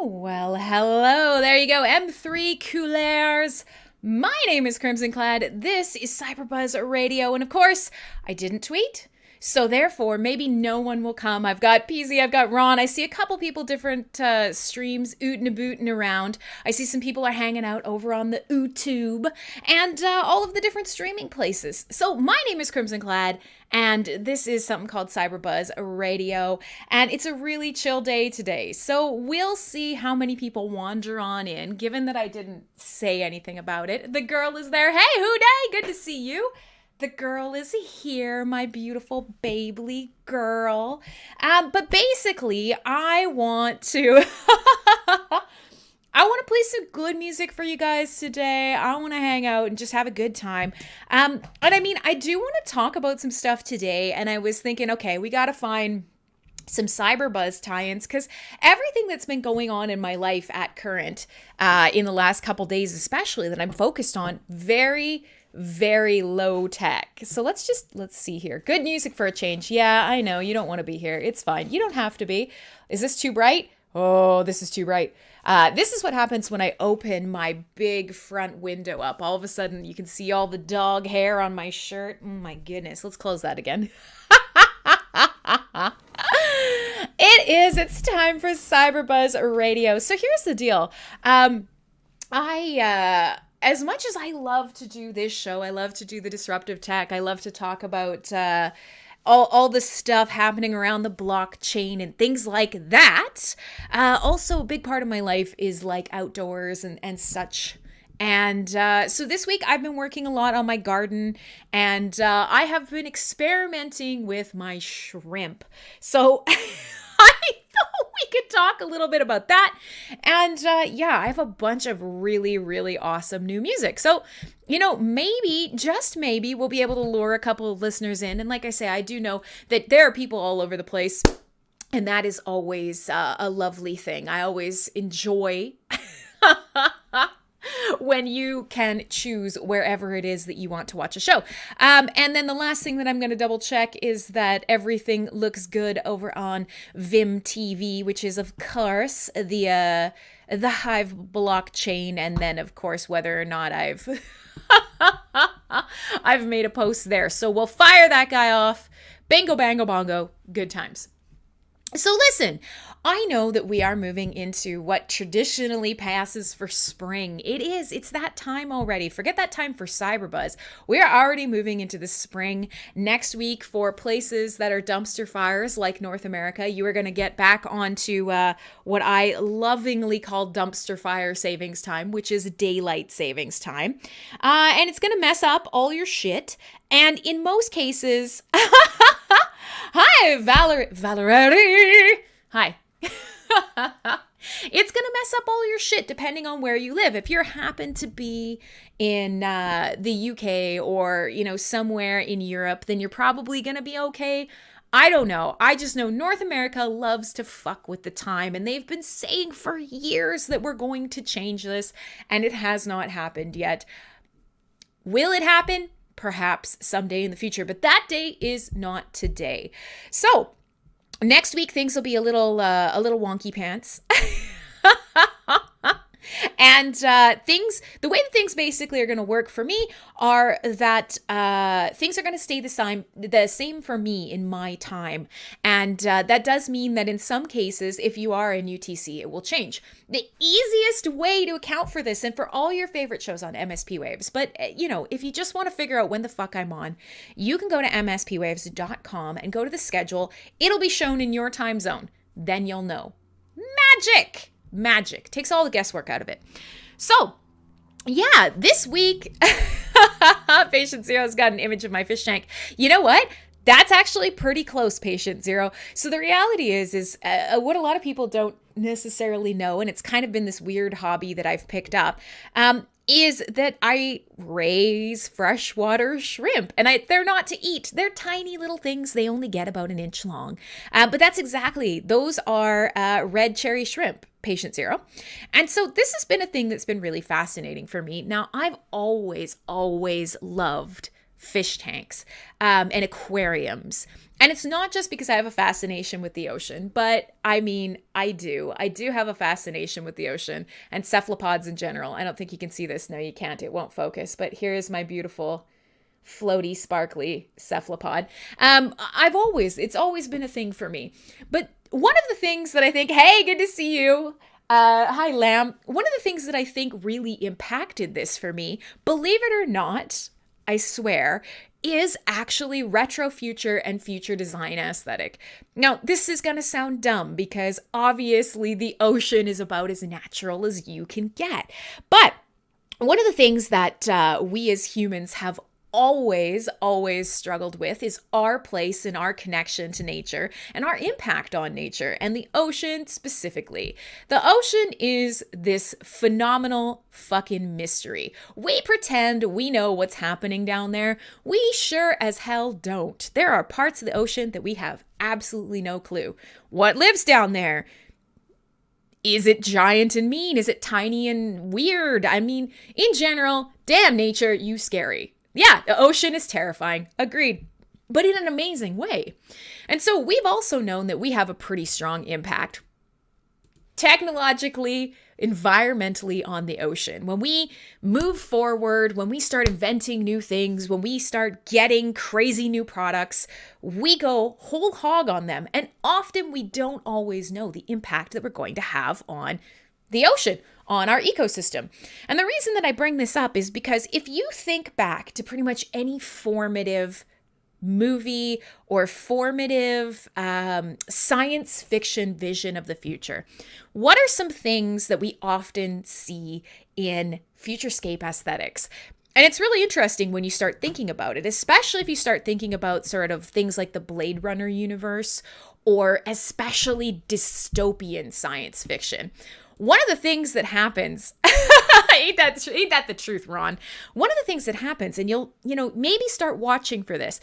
Well, hello. There you go. M3 Couleurs. My name is Crimson Clad. This is CyberBuzz Radio. And of course, I didn't tweet. So therefore, maybe no one will come. I've got PZ, I've got Ron. I see a couple people, different streams, ootin' a bootin' around. I see some people are hanging out over on the YouTube and all of the different streaming places. So my name is Crimson Clad, and this is something called CyberBuzz Radio. And it's a really chill day today. So we'll see how many people wander on in, given that I didn't say anything about it. The girl is there. Hey, Houday, good to see you. The girl is here, my beautiful babely girl. But basically, I want to play some good music for you guys today. I want to hang out and just have a good time. And I mean, I do want to talk about some stuff today. And I was thinking, okay, we got to find some CyberBuzz tie-ins, because everything that's been going on in my life at current, in the last couple days especially, that I'm focused on, very low tech. So let's see here. Good music for a change. Yeah, I know you don't want to be here. It's fine. You don't have to be. Is this too bright? Oh, this is too bright. This is what happens when I open my big front window up. All of a sudden you can see all the dog hair on my shirt. Oh my goodness. Let's close that again. It's time for CyberBuzz Radio. So here's the deal. As much as I love to do this show, I love to do the disruptive tech, I love to talk about all the stuff happening around the blockchain and things like that. Also, a big part of my life is like outdoors and such. And so this week I've been working a lot on my garden, and I have been experimenting with my shrimp. So I thought we could talk a little bit about that. And yeah, I have a bunch of really awesome new music. So, you know, maybe, just maybe, we'll be able to lure a couple of listeners in. And like I say, I do know that there are people all over the place, and that is always a lovely thing. I always enjoy when you can choose wherever it is that you want to watch a show. And then the last thing that I'm going to double check is that everything looks good over on Vim TV, which is, of course, the Hive blockchain. And then, of course, whether or not I've made a post there. So we'll fire that guy off. Bingo, bango, bongo. Good times. So listen, I know that we are moving into what traditionally passes for spring. It's that time already. Forget that time for CyberBuzz. We are already moving into the spring. Next week, for places that are dumpster fires like North America, you are going to get back onto what I lovingly call dumpster fire savings time, which is daylight savings time. And it's going to mess up all your shit. And in most cases... Hi, Valerie. Hi. It's going to mess up all your shit depending on where you live. If you happen to be in the UK or, you know, somewhere in Europe, then you're probably going to be okay. I don't know. I just know North America loves to fuck with the time, and they've been saying for years that we're going to change this, and it has not happened yet. Will it happen? Perhaps someday in the future, but that day is not today. So next week things will be a little wonky pants. And the way that things basically are going to work for me are that things are going to stay the same for me in my time. And that does mean that in some cases, if you are in UTC, it will change. The easiest way to account for this, and for all your favorite shows on MSP Waves, but you know, if you just want to figure out when the fuck I'm on, you can go to mspwaves.com and go to the schedule. It'll be shown in your time zone. Then you'll know. Magic. Takes all the guesswork out of it. So, yeah, this week, Patient Zero's got an image of my fish tank. You know what? That's actually pretty close, Patient Zero. So the reality is what a lot of people don't necessarily know, and it's kind of been this weird hobby that I've picked up, is that I raise freshwater shrimp. And they're not to eat. They're tiny little things. They only get about an inch long. But those are red cherry shrimp, Patient Zero. And so this has been a thing that's been really fascinating for me. Now, I've always loved fish tanks, and aquariums. And it's not just because I have a fascination with the ocean, but I mean, I do have a fascination with the ocean and cephalopods in general. I don't think you can see this. No, you can't. It won't focus. But here's my beautiful floaty, sparkly cephalopod. It's always been a thing for me. But one of the things that I think, hey, good to see you. Hi, Lamb. One of the things that I think really impacted this for me, believe it or not, I swear, is actually retro future and future design aesthetic. Now, this is going to sound dumb because obviously the ocean is about as natural as you can get. But one of the things that we as humans have always struggled with is our place and our connection to nature and our impact on nature and the ocean specifically. The ocean is this phenomenal fucking mystery. We pretend we know what's happening down there. We sure as hell don't. There are parts of the ocean that we have absolutely no clue. What lives down there? Is it giant and mean? Is it tiny and weird? I mean, in general, damn nature, you scary. Yeah, the ocean is terrifying. Agreed. But in an amazing way. And so we've also known that we have a pretty strong impact technologically, environmentally on the ocean. When we move forward, when we start inventing new things, when we start getting crazy new products, we go whole hog on them. And often we don't always know the impact that we're going to have on the ocean, on our ecosystem. And the reason that I bring this up is because if you think back to pretty much any formative movie or formative science fiction vision of the future, what are some things that we often see in futurescape aesthetics? And it's really interesting when you start thinking about it, especially if you start thinking about sort of things like the Blade Runner universe or especially dystopian science fiction. One of the things that happens, ain't that the truth, Ron? One of the things that happens, and you'll maybe start watching for this.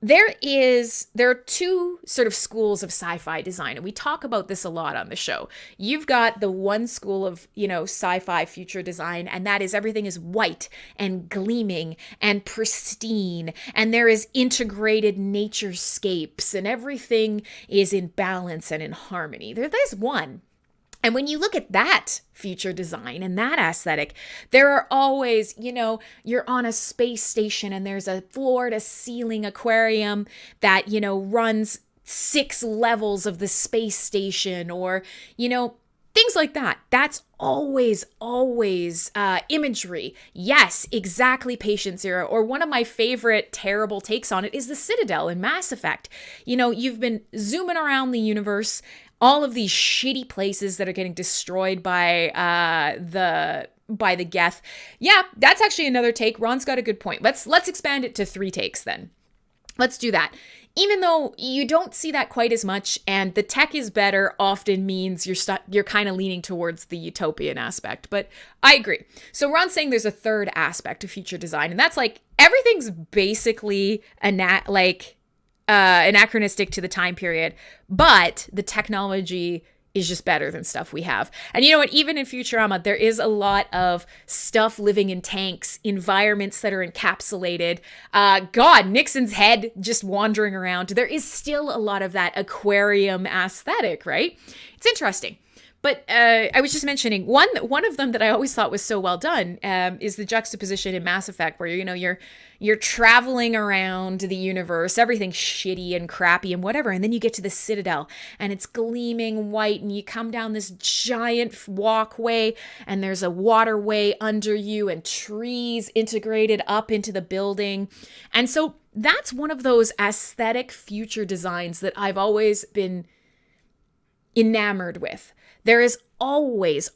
There are two sort of schools of sci-fi design, and we talk about this a lot on the show. You've got the one school of, sci-fi future design, and that is everything is white and gleaming and pristine, and there is integrated naturescapes, and everything is in balance and in harmony. There's one. And when you look at that future design and that aesthetic, there are always, you're on a space station and there's a floor to ceiling aquarium that, runs 6 levels of the space station or, things like that. That's always imagery. Yes, exactly. Patient Zero. Or one of my favorite terrible takes on it is the Citadel in Mass Effect. You've been zooming around the universe, all of these shitty places that are getting destroyed by the Geth. Yeah, that's actually another take. Ron's got a good point. Let's expand it to 3 takes then. Let's do that. Even though you don't see that quite as much, and the tech is better often means you're kind of leaning towards the utopian aspect. But I agree. So Ron's saying there's a third aspect of future design, and that's like everything's basically anachronistic to the time period, but the technology is just better than stuff we have. And you know what? Even in Futurama, there is a lot of stuff living in tanks, environments that are encapsulated. Nixon's head just wandering around. There is still a lot of that aquarium aesthetic, right? It's interesting. But I was just mentioning one of them that I always thought was so well done is the juxtaposition in Mass Effect, where you're traveling around the universe, everything's shitty and crappy and whatever, and then you get to the Citadel and it's gleaming white, and you come down this giant walkway, and there's a waterway under you and trees integrated up into the building, and so that's one of those aesthetic future designs that I've always been enamored with. There is always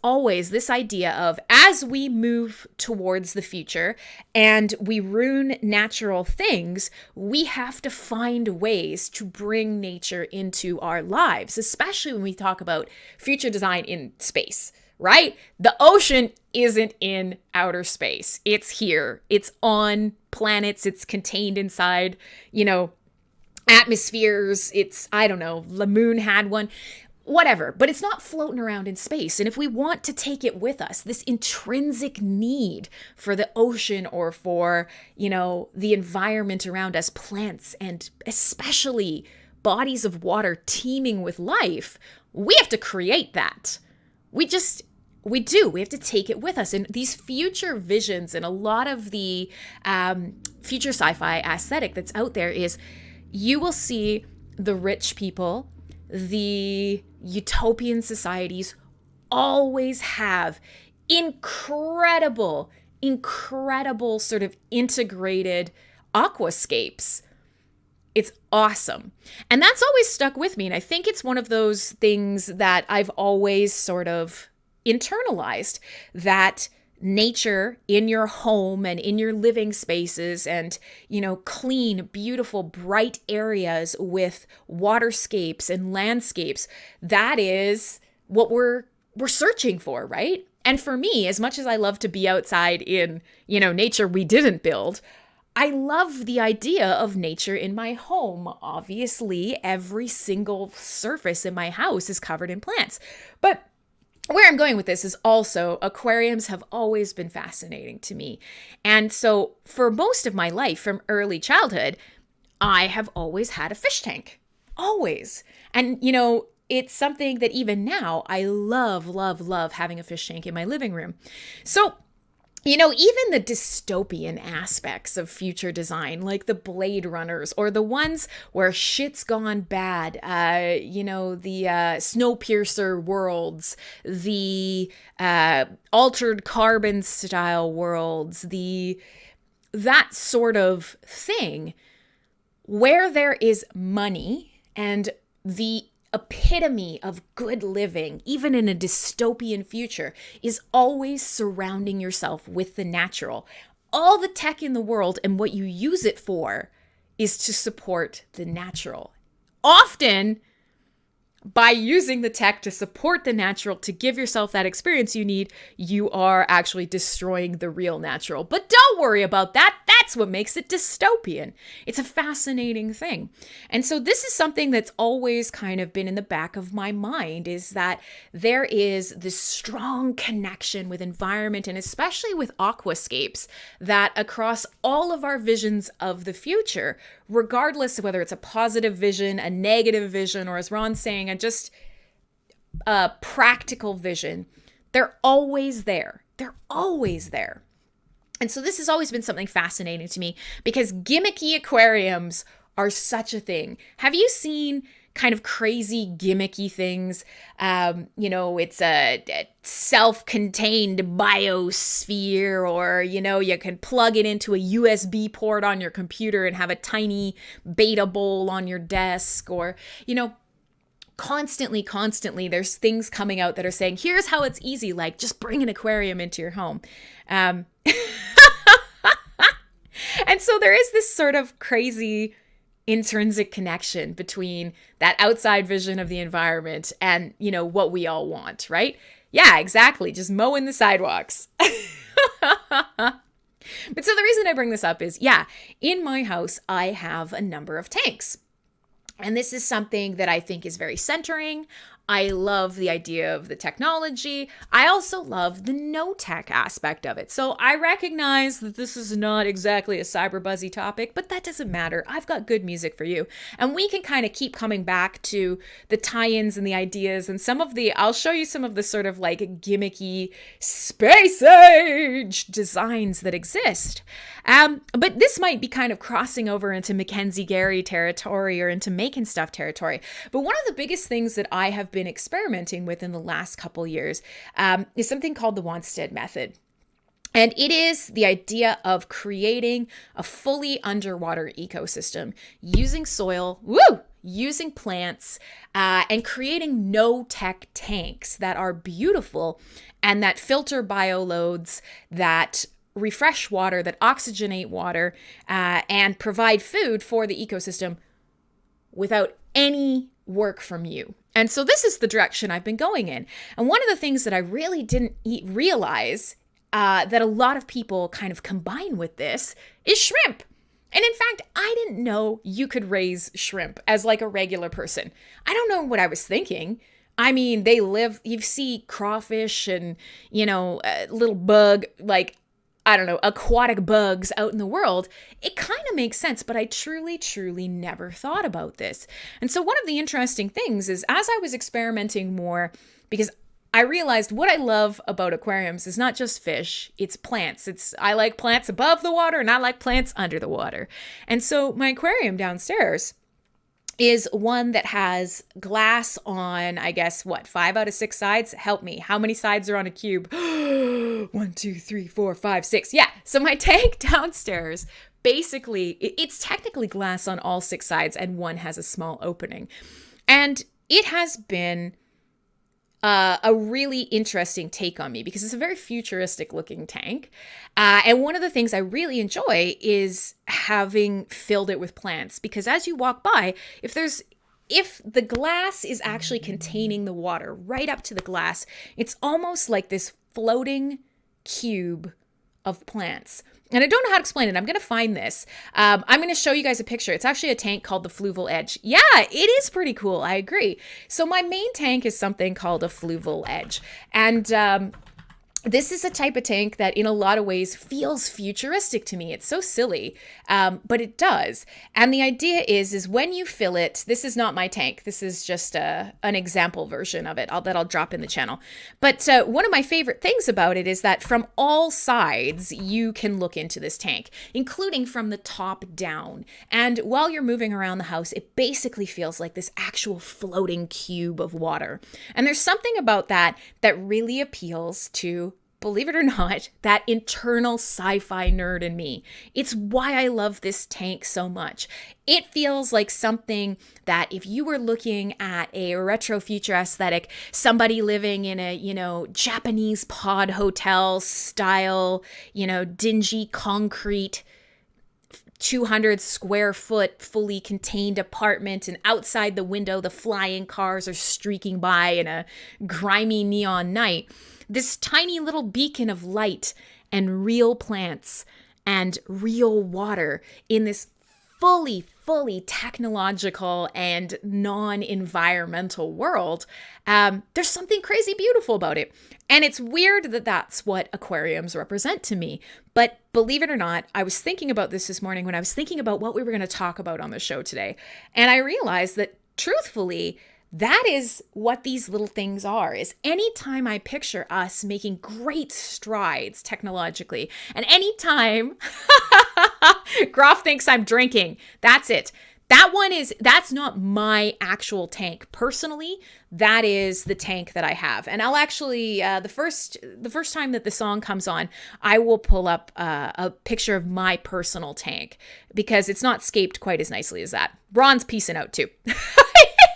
this idea of, as we move towards the future and we ruin natural things, we have to find ways to bring nature into our lives, especially when we talk about future design in space, right? The ocean isn't in outer space. It's here. It's on planets. It's contained inside, atmospheres. The moon had one. whatever, but it's not floating around in space. And if we want to take it with us, this intrinsic need for the ocean or for, the environment around us, plants, and especially bodies of water teeming with life, we have to create that. We do. We have to take it with us. And these future visions and a lot of the future sci-fi aesthetic that's out there is you will see the rich people, the utopian societies always have incredible sort of integrated aquascapes. It's awesome. And that's always stuck with me. And I think it's one of those things that I've always sort of internalized, that nature in your home and in your living spaces and, clean, beautiful, bright areas with waterscapes and landscapes, that is what we're searching for, right? And for me, as much as I love to be outside in, nature we didn't build, I love the idea of nature in my home. Obviously, every single surface in my house is covered in plants. But where I'm going with this is also aquariums have always been fascinating to me. And so for most of my life, from early childhood, I have always had a fish tank. Always. And, it's something that even now I love having a fish tank in my living room. So, even the dystopian aspects of future design, like the Blade Runners or the ones where shit's gone bad, the Snowpiercer worlds, the altered carbon style worlds, that sort of thing, where there is money and the epitome of good living, even in a dystopian future, is always surrounding yourself with the natural. All the tech in the world and what you use it for is to support the natural. Often, by using the tech to support the natural, to give yourself that experience you need, you are actually destroying the real natural. But don't worry about that. That's what makes it dystopian. It's a fascinating thing. And so this is something that's always kind of been in the back of my mind, is that there is this strong connection with environment, and especially with aquascapes, that across all of our visions of the future, regardless of whether it's a positive vision, a negative vision, or as Ron's saying, just a practical vision, they're always there. They're always there. And so this has always been something fascinating to me, because gimmicky aquariums are such a thing. Have you seen kind of crazy gimmicky things? It's a self-contained biosphere, or, you can plug it into a USB port on your computer and have a tiny beta bowl on your desk, or, constantly there's things coming out that are saying, here's how it's easy, like just bring an aquarium into your home. And so there is this sort of crazy intrinsic connection between that outside vision of the environment and, what we all want, right? Yeah, exactly. Just mowing the sidewalks. But so the reason I bring this up is, in my house, I have a number of tanks. And this is something that I think is very centering. I love the idea of the technology. I also love the no-tech aspect of it. So I recognize that this is not exactly a cyber-buzzy topic, but that doesn't matter. I've got good music for you. And we can kind of keep coming back to the tie-ins and the ideas and I'll show you some of the sort of like gimmicky space age designs that exist. But this might be kind of crossing over into Mackenzie Gary territory or into making stuff territory. But one of the biggest things that I have been experimenting with in the last couple years is something called the Walstead method. And it is the idea of creating a fully underwater ecosystem using soil, using plants, and creating no-tech tanks that are beautiful and that filter bioloads, that refresh water, that oxygenate water, and provide food for the ecosystem without any work from you. And so this is the direction I've been going in. And one of the things that I really didn't realize that a lot of people kind of combine with this is shrimp. And in fact, I didn't know you could raise shrimp as like a regular person. I don't know what I was thinking. I mean, they live, you see crawfish and, little bug, like, I don't know, aquatic bugs out in the world. It kind of makes sense, but I truly, truly never thought about this. And so one of the interesting things is as I was experimenting more, because I realized what I love about aquariums is not just fish, it's plants. I like plants above the water and I like plants under the water. And so my aquarium downstairs is one that has glass on, I guess, 5 out of 6 sides? Help me. How many sides are on a cube? 1, 2, 3, 4, 5, 6. Yeah. So my tank downstairs, basically, it's technically glass on all 6 sides and one has a small opening. And it has been a really interesting take on me because it's a very futuristic looking tank. And one of the things I really enjoy is having filled it with plants, because as you walk by, if the glass is actually containing the water right up to the glass, it's almost like this floating cube of plants. And I don't know how to explain it. I'm going to find this. I'm going to show you guys a picture. It's actually a tank called the Fluval Edge. Yeah, it is pretty cool. I agree. So my main tank is something called a Fluval Edge. And this is a type of tank that in a lot of ways feels futuristic to me. It's so silly, but it does. And the idea is when you fill it, this is not my tank. This is just an example version of it that I'll drop in the channel. But one of my favorite things about it is that from all sides, you can look into this tank, including from the top down. And while you're moving around the house, it basically feels like this actual floating cube of water. And there's something about that really appeals to, believe it or not, that internal sci-fi nerd in me. It's why I love this tank so much. It feels like something that if you were looking at a retro future aesthetic, somebody living in a, Japanese pod hotel style, dingy concrete 200 square foot fully contained apartment, and outside the window the flying cars are streaking by in a grimy neon night. This tiny little beacon of light and real plants and real water in this fully technological and non-environmental world, there's something crazy beautiful about it. And it's weird that that's what aquariums represent to me. But believe it or not, I was thinking about this morning when I was thinking about what we were going to talk about on the show today. And I realized that, truthfully, that is what these little things are, is anytime I picture us making great strides technologically, and anytime Groff thinks I'm drinking, that's it. That's not my actual tank. Personally, that is the tank that I have. And I'll actually, the first time that the song comes on, I will pull up a picture of my personal tank, because it's not scaped quite as nicely as that. Ron's piecing out too.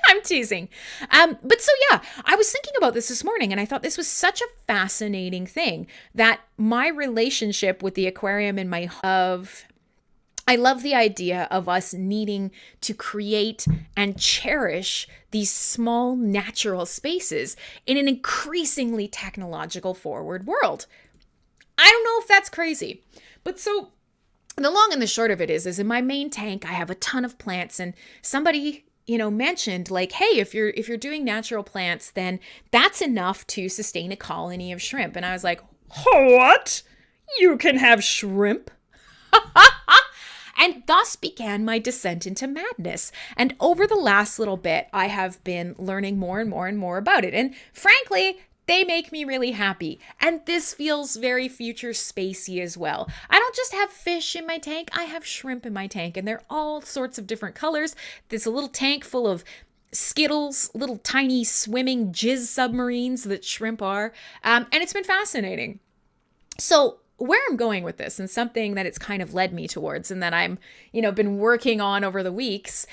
I'm teasing. But so yeah, I was thinking about this morning, and I thought this was such a fascinating thing, that my relationship with the aquarium in my I love the idea of us needing to create and cherish these small natural spaces in an increasingly technological forward world. I don't know if that's crazy, but so the long and the short of it is in my main tank, I have a ton of plants, and somebody mentioned like, hey, if you're doing natural plants, then that's enough to sustain a colony of shrimp. And I was like, what? You can have shrimp? And thus began my descent into madness. And over the last little bit, I have been learning more and more and more about it. And frankly, they make me really happy. And this feels very future spacey as well. I don't just have fish in my tank, I have shrimp in my tank, and they're all sorts of different colors. There's a little tank full of Skittles, little tiny swimming jizz submarines that shrimp are. And it's been fascinating. So where I'm going with this, and something that it's kind of led me towards, and that I'm, been working on over the weeks,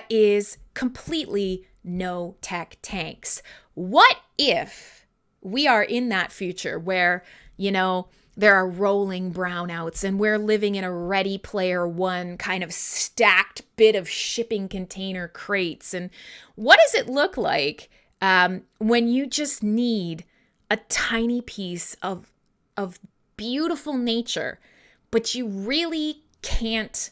is completely no tech tanks. What if we are in that future where, there are rolling brownouts and we're living in a Ready Player One kind of stacked bit of shipping container crates? And what does it look like when you just need a tiny piece of beautiful nature, but you really can't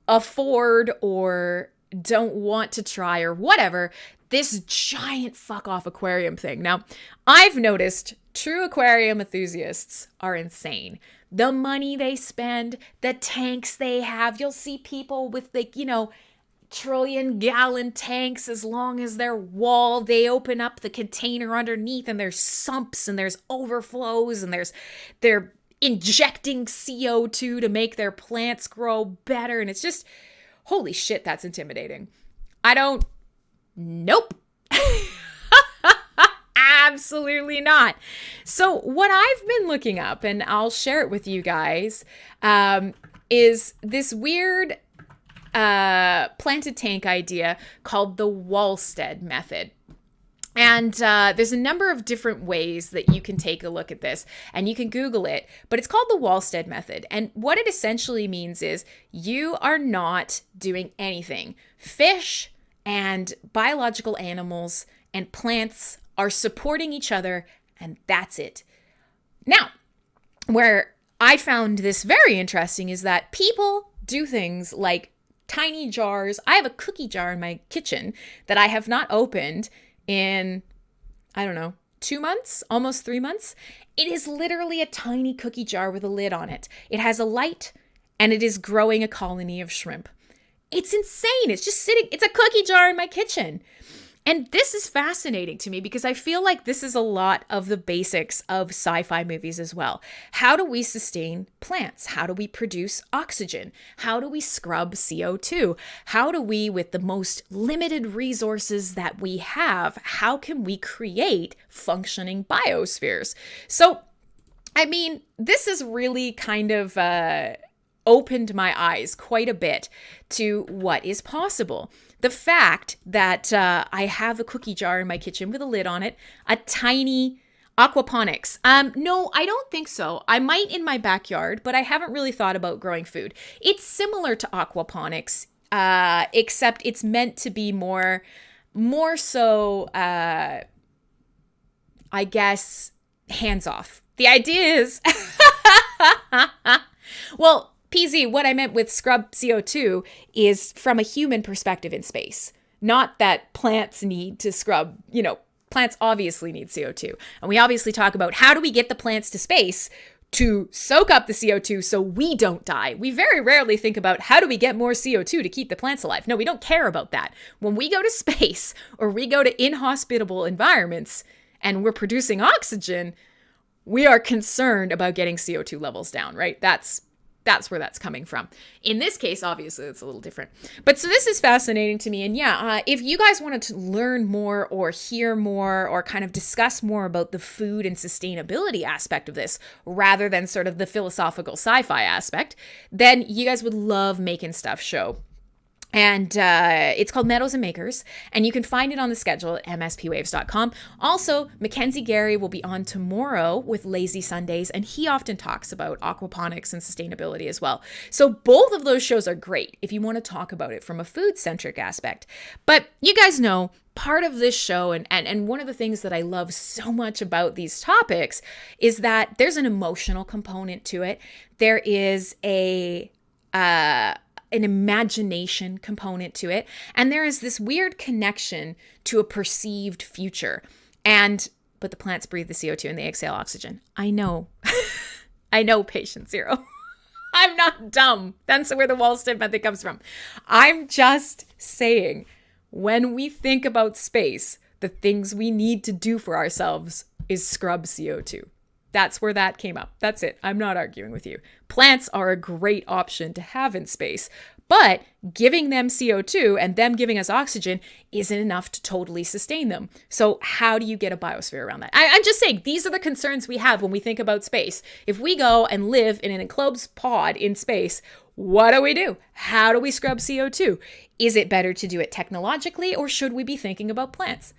afford or don't want to try or whatever, this giant fuck off aquarium thing. Now, I've noticed true aquarium enthusiasts are insane. The money they spend, the tanks they have. You'll see people with like, trillion-gallon tanks as long as their wall. They open up the container underneath and there's sumps and there's overflows and they're injecting CO2 to make their plants grow better. And it's just, holy shit, that's intimidating. Nope. Absolutely not. So what I've been looking up, and I'll share it with you guys, is this weird planted tank idea called the Walstead method. And there's a number of different ways that you can take a look at this, and you can Google it, but it's called the Walstead method. And what it essentially means is you are not doing anything. Fish and biological animals and plants are supporting each other, and that's it. Now, where I found this very interesting is that people do things like tiny jars. I have a cookie jar in my kitchen that I have not opened in, 2 months, almost 3 months. It is literally a tiny cookie jar with a lid on it. It has a light, and it is growing a colony of shrimp. It's insane. It's just sitting, it's a cookie jar in my kitchen. And this is fascinating to me because I feel like this is a lot of the basics of sci-fi movies as well. How do we sustain plants? How do we produce oxygen? How do we scrub CO2? How do we, with the most limited resources that we have, how can we create functioning biospheres? So, this is really kind of opened my eyes quite a bit to what is possible. The fact that I have a cookie jar in my kitchen with a lid on it, a tiny aquaponics. No, I don't think so. I might in my backyard, but I haven't really thought about growing food. It's similar to aquaponics, except it's meant to be more so, I guess, hands off. The idea is, well, PZ, what I meant with scrub CO2 is from a human perspective in space. Not that plants need to scrub, plants obviously need CO2. And we obviously talk about how do we get the plants to space to soak up the CO2 so we don't die. We very rarely think about how do we get more CO2 to keep the plants alive. No, we don't care about that. When we go to space or we go to inhospitable environments and we're producing oxygen, we are concerned about getting CO2 levels down, right? That's where that's coming from. In this case, obviously, it's a little different. But so this is fascinating to me. And if you guys wanted to learn more or hear more or kind of discuss more about the food and sustainability aspect of this, rather than sort of the philosophical sci-fi aspect, then you guys would love Making Stuff show. And it's called Meadows and Makers, and you can find it on the schedule at mspwaves.com. Also, Mackenzie Gary will be on tomorrow with Lazy Sundays, and he often talks about aquaponics and sustainability as well. So both of those shows are great if you want to talk about it from a food-centric aspect. But you guys know, part of this show, and one of the things that I love so much about these topics is that there's an emotional component to it. There is an imagination component to it. And there is this weird connection to a perceived future. But the plants breathe the CO2 and they exhale oxygen. I know. I know, patient zero. I'm not dumb. That's where the Walstead method comes from. I'm just saying, when we think about space, the things we need to do for ourselves is scrub CO2. That's where that came up. That's it. I'm not arguing with you. Plants are a great option to have in space, but giving them CO2 and them giving us oxygen isn't enough to totally sustain them. So how do you get a biosphere around that? I'm just saying, these are the concerns we have when we think about space. If we go and live in an enclosed pod in space, what do? How do we scrub CO2? Is it better to do it technologically, or should we be thinking about plants?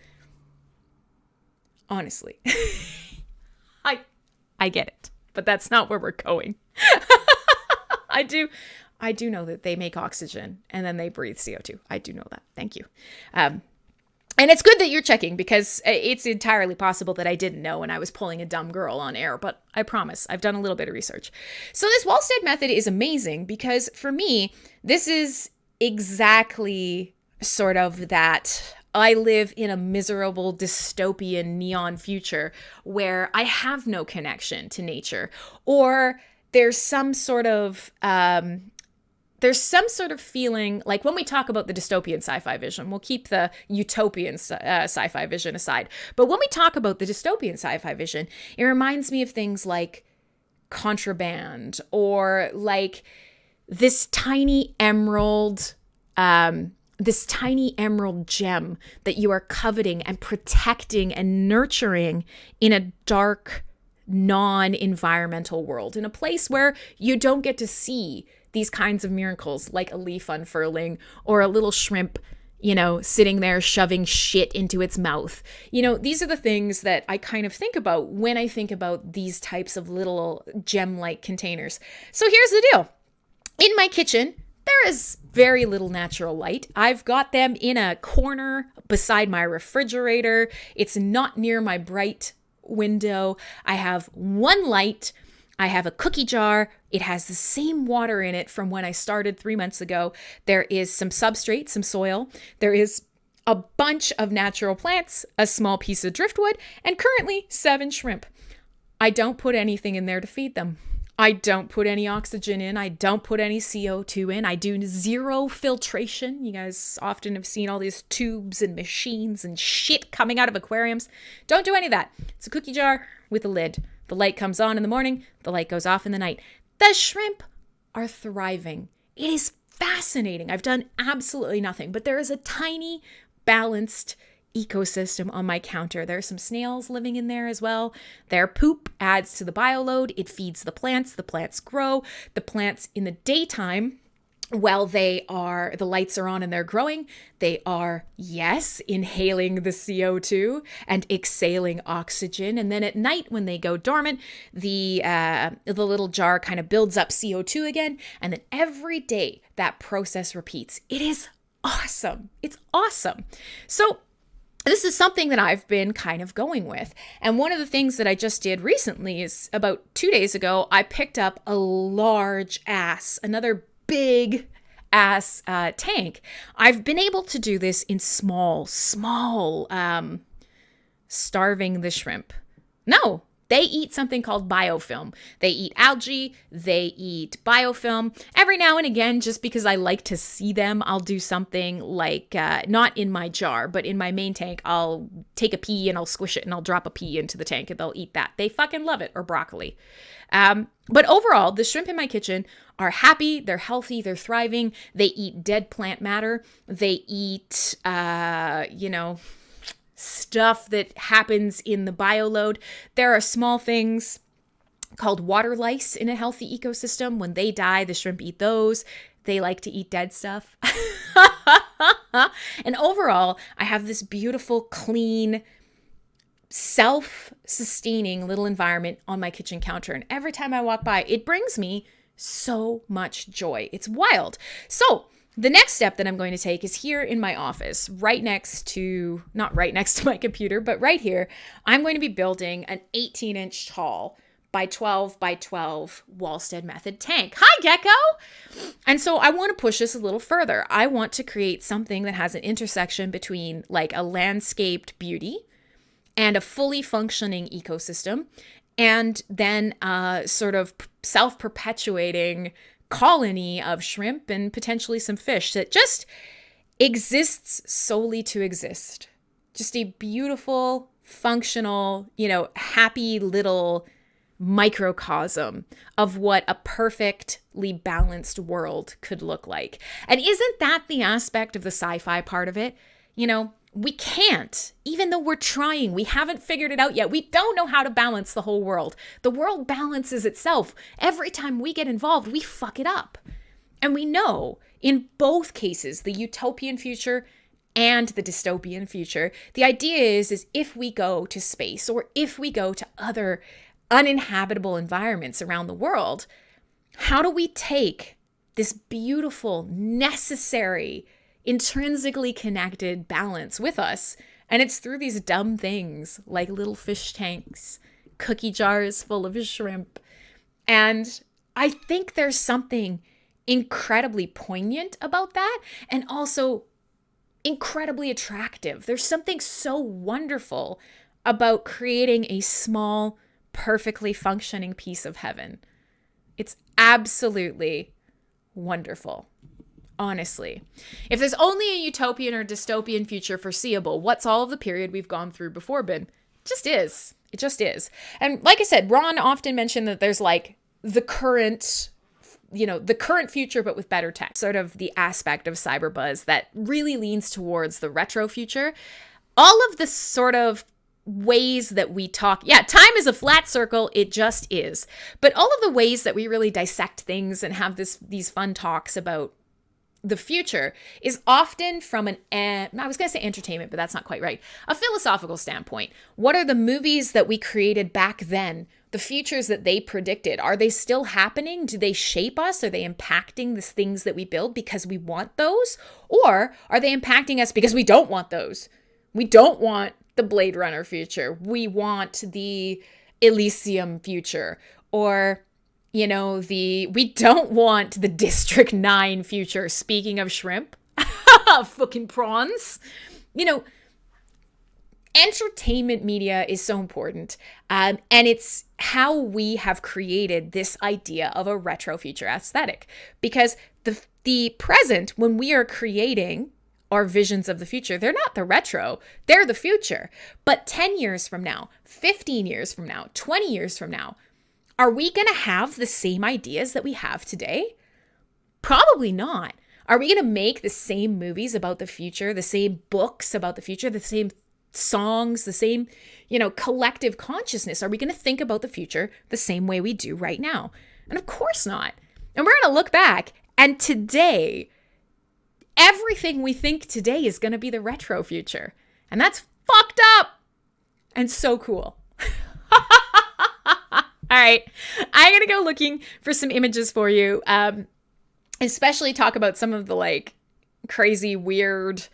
Honestly. I get it, but that's not where we're going. I do know that they make oxygen and then they breathe CO2. I do know that. Thank you. And it's good that you're checking, because it's entirely possible that I didn't know and I was pulling a dumb girl on air, but I promise I've done a little bit of research. So this Walstead method is amazing because for me, this is exactly sort of that I live in a miserable dystopian neon future where I have no connection to nature, or there's some sort of feeling like when we talk about the dystopian sci-fi vision, we'll keep the utopian sci-fi vision aside. But when we talk about the dystopian sci-fi vision, it reminds me of things like contraband, or like this tiny emerald gem that you are coveting and protecting and nurturing in a dark, non-environmental world, in a place where you don't get to see these kinds of miracles like a leaf unfurling or a little shrimp, sitting there shoving shit into its mouth. These are the things that I kind of think about when I think about these types of little gem-like containers. So here's the deal. In my kitchen, there is very little natural light. I've got them in a corner beside my refrigerator. It's not near my bright window. I have one light. I have a cookie jar. It has the same water in it from when I started 3 months ago. There is some substrate, some soil. There is a bunch of natural plants, a small piece of driftwood, and currently 7 shrimp. I don't put anything in there to feed them. I don't put any oxygen in. I don't put any CO2 in. I do zero filtration. You guys often have seen all these tubes and machines and shit coming out of aquariums. Don't do any of that. It's a cookie jar with a lid. The light comes on in the morning. The light goes off in the night. The shrimp are thriving. It is fascinating. I've done absolutely nothing, but there is a tiny, balanced ecosystem on my counter. There are some snails living in there as well. Their poop adds to the bioload. It feeds the plants. The plants grow. The plants in the daytime, while the lights are on and they're growing, they are, yes, inhaling the CO2 and exhaling oxygen. And then at night when they go dormant, the little jar kind of builds up CO2 again. And then every day that process repeats. It is awesome. It's awesome. So this is something that I've been kind of going with. And one of the things that I just did recently is about 2 days ago, I picked up a another big ass tank. I've been able to do this in small, starving the shrimp. No, they eat something called biofilm. They eat algae, they eat biofilm. Every now and again, just because I like to see them, I'll do something like, not in my jar, but in my main tank, I'll take a pea and I'll squish it and I'll drop a pea into the tank and they'll eat that. They fucking love it, or broccoli. But overall, the shrimp in my kitchen are happy, they're healthy, they're thriving. They eat dead plant matter. They eat, stuff that happens in the bioload. There are small things called water lice in a healthy ecosystem. When they die, the shrimp eat those. They like to eat dead stuff. And overall, I have this beautiful, clean, self-sustaining little environment on my kitchen counter. And every time I walk by, it brings me so much joy. It's wild. So the next step that I'm going to take is here in my office, not right next to my computer, but right here. I'm going to be building an 18-inch tall by 12 by 12 Walstead method tank. Hi, Gecko! And so I want to push this a little further. I want to create something that has an intersection between like a landscaped beauty and a fully functioning ecosystem, and then a sort of self-perpetuating colony of shrimp and potentially some fish that just exists solely to exist. Just a beautiful, functional, happy little microcosm of what a perfectly balanced world could look like. And isn't that the aspect of the sci-fi part of it? We can't, even though we're trying, we haven't figured it out yet. We don't know how to balance the whole world. The world balances itself. Every time we get involved, we fuck it up. And we know in both cases, the utopian future and the dystopian future, the idea is if we go to space or if we go to other uninhabitable environments around the world, how do we take this beautiful, necessary, intrinsically connected balance with us? And it's through these dumb things like little fish tanks, cookie jars full of shrimp. And I think there's something incredibly poignant about that, and also incredibly attractive. There's something so wonderful about creating a small, perfectly functioning piece of heaven. It's absolutely wonderful. Honestly, if there's only a utopian or dystopian future foreseeable, what's all of the period we've gone through before been? It just is. It just is. And like I said, Ron often mentioned that there's like the current future, but with better tech, sort of the aspect of CyberBuzz that really leans towards the retro future. All of the sort of ways that we talk, time is a flat circle, it just is. But all of the ways that we really dissect things and have these fun talks about the future is often from I was going to say entertainment, but that's not quite right. A philosophical standpoint. What are the movies that we created back then? The futures that they predicted, are they still happening? Do they shape us? Are they impacting the things that we build because we want those? Or are they impacting us because we don't want those? We don't want the Blade Runner future. We want the Elysium future. Or we don't want the District 9 future. Speaking of shrimp, fucking prawns. Entertainment media is so important. And it's how we have created this idea of a retro future aesthetic. Because the present, when we are creating our visions of the future, they're not the retro, they're the future. But 10 years from now, 15 years from now, 20 years from now, are we going to have the same ideas that we have today? Probably not. Are we going to make the same movies about the future, the same books about the future, the same songs, the same, collective consciousness? Are we going to think about the future the same way we do right now? And of course not. And we're going to look back, and today, everything we think today is going to be the retro future. And that's fucked up and so cool. All right, I'm going to go looking for some images for you, especially talk about some of the crazy, weird,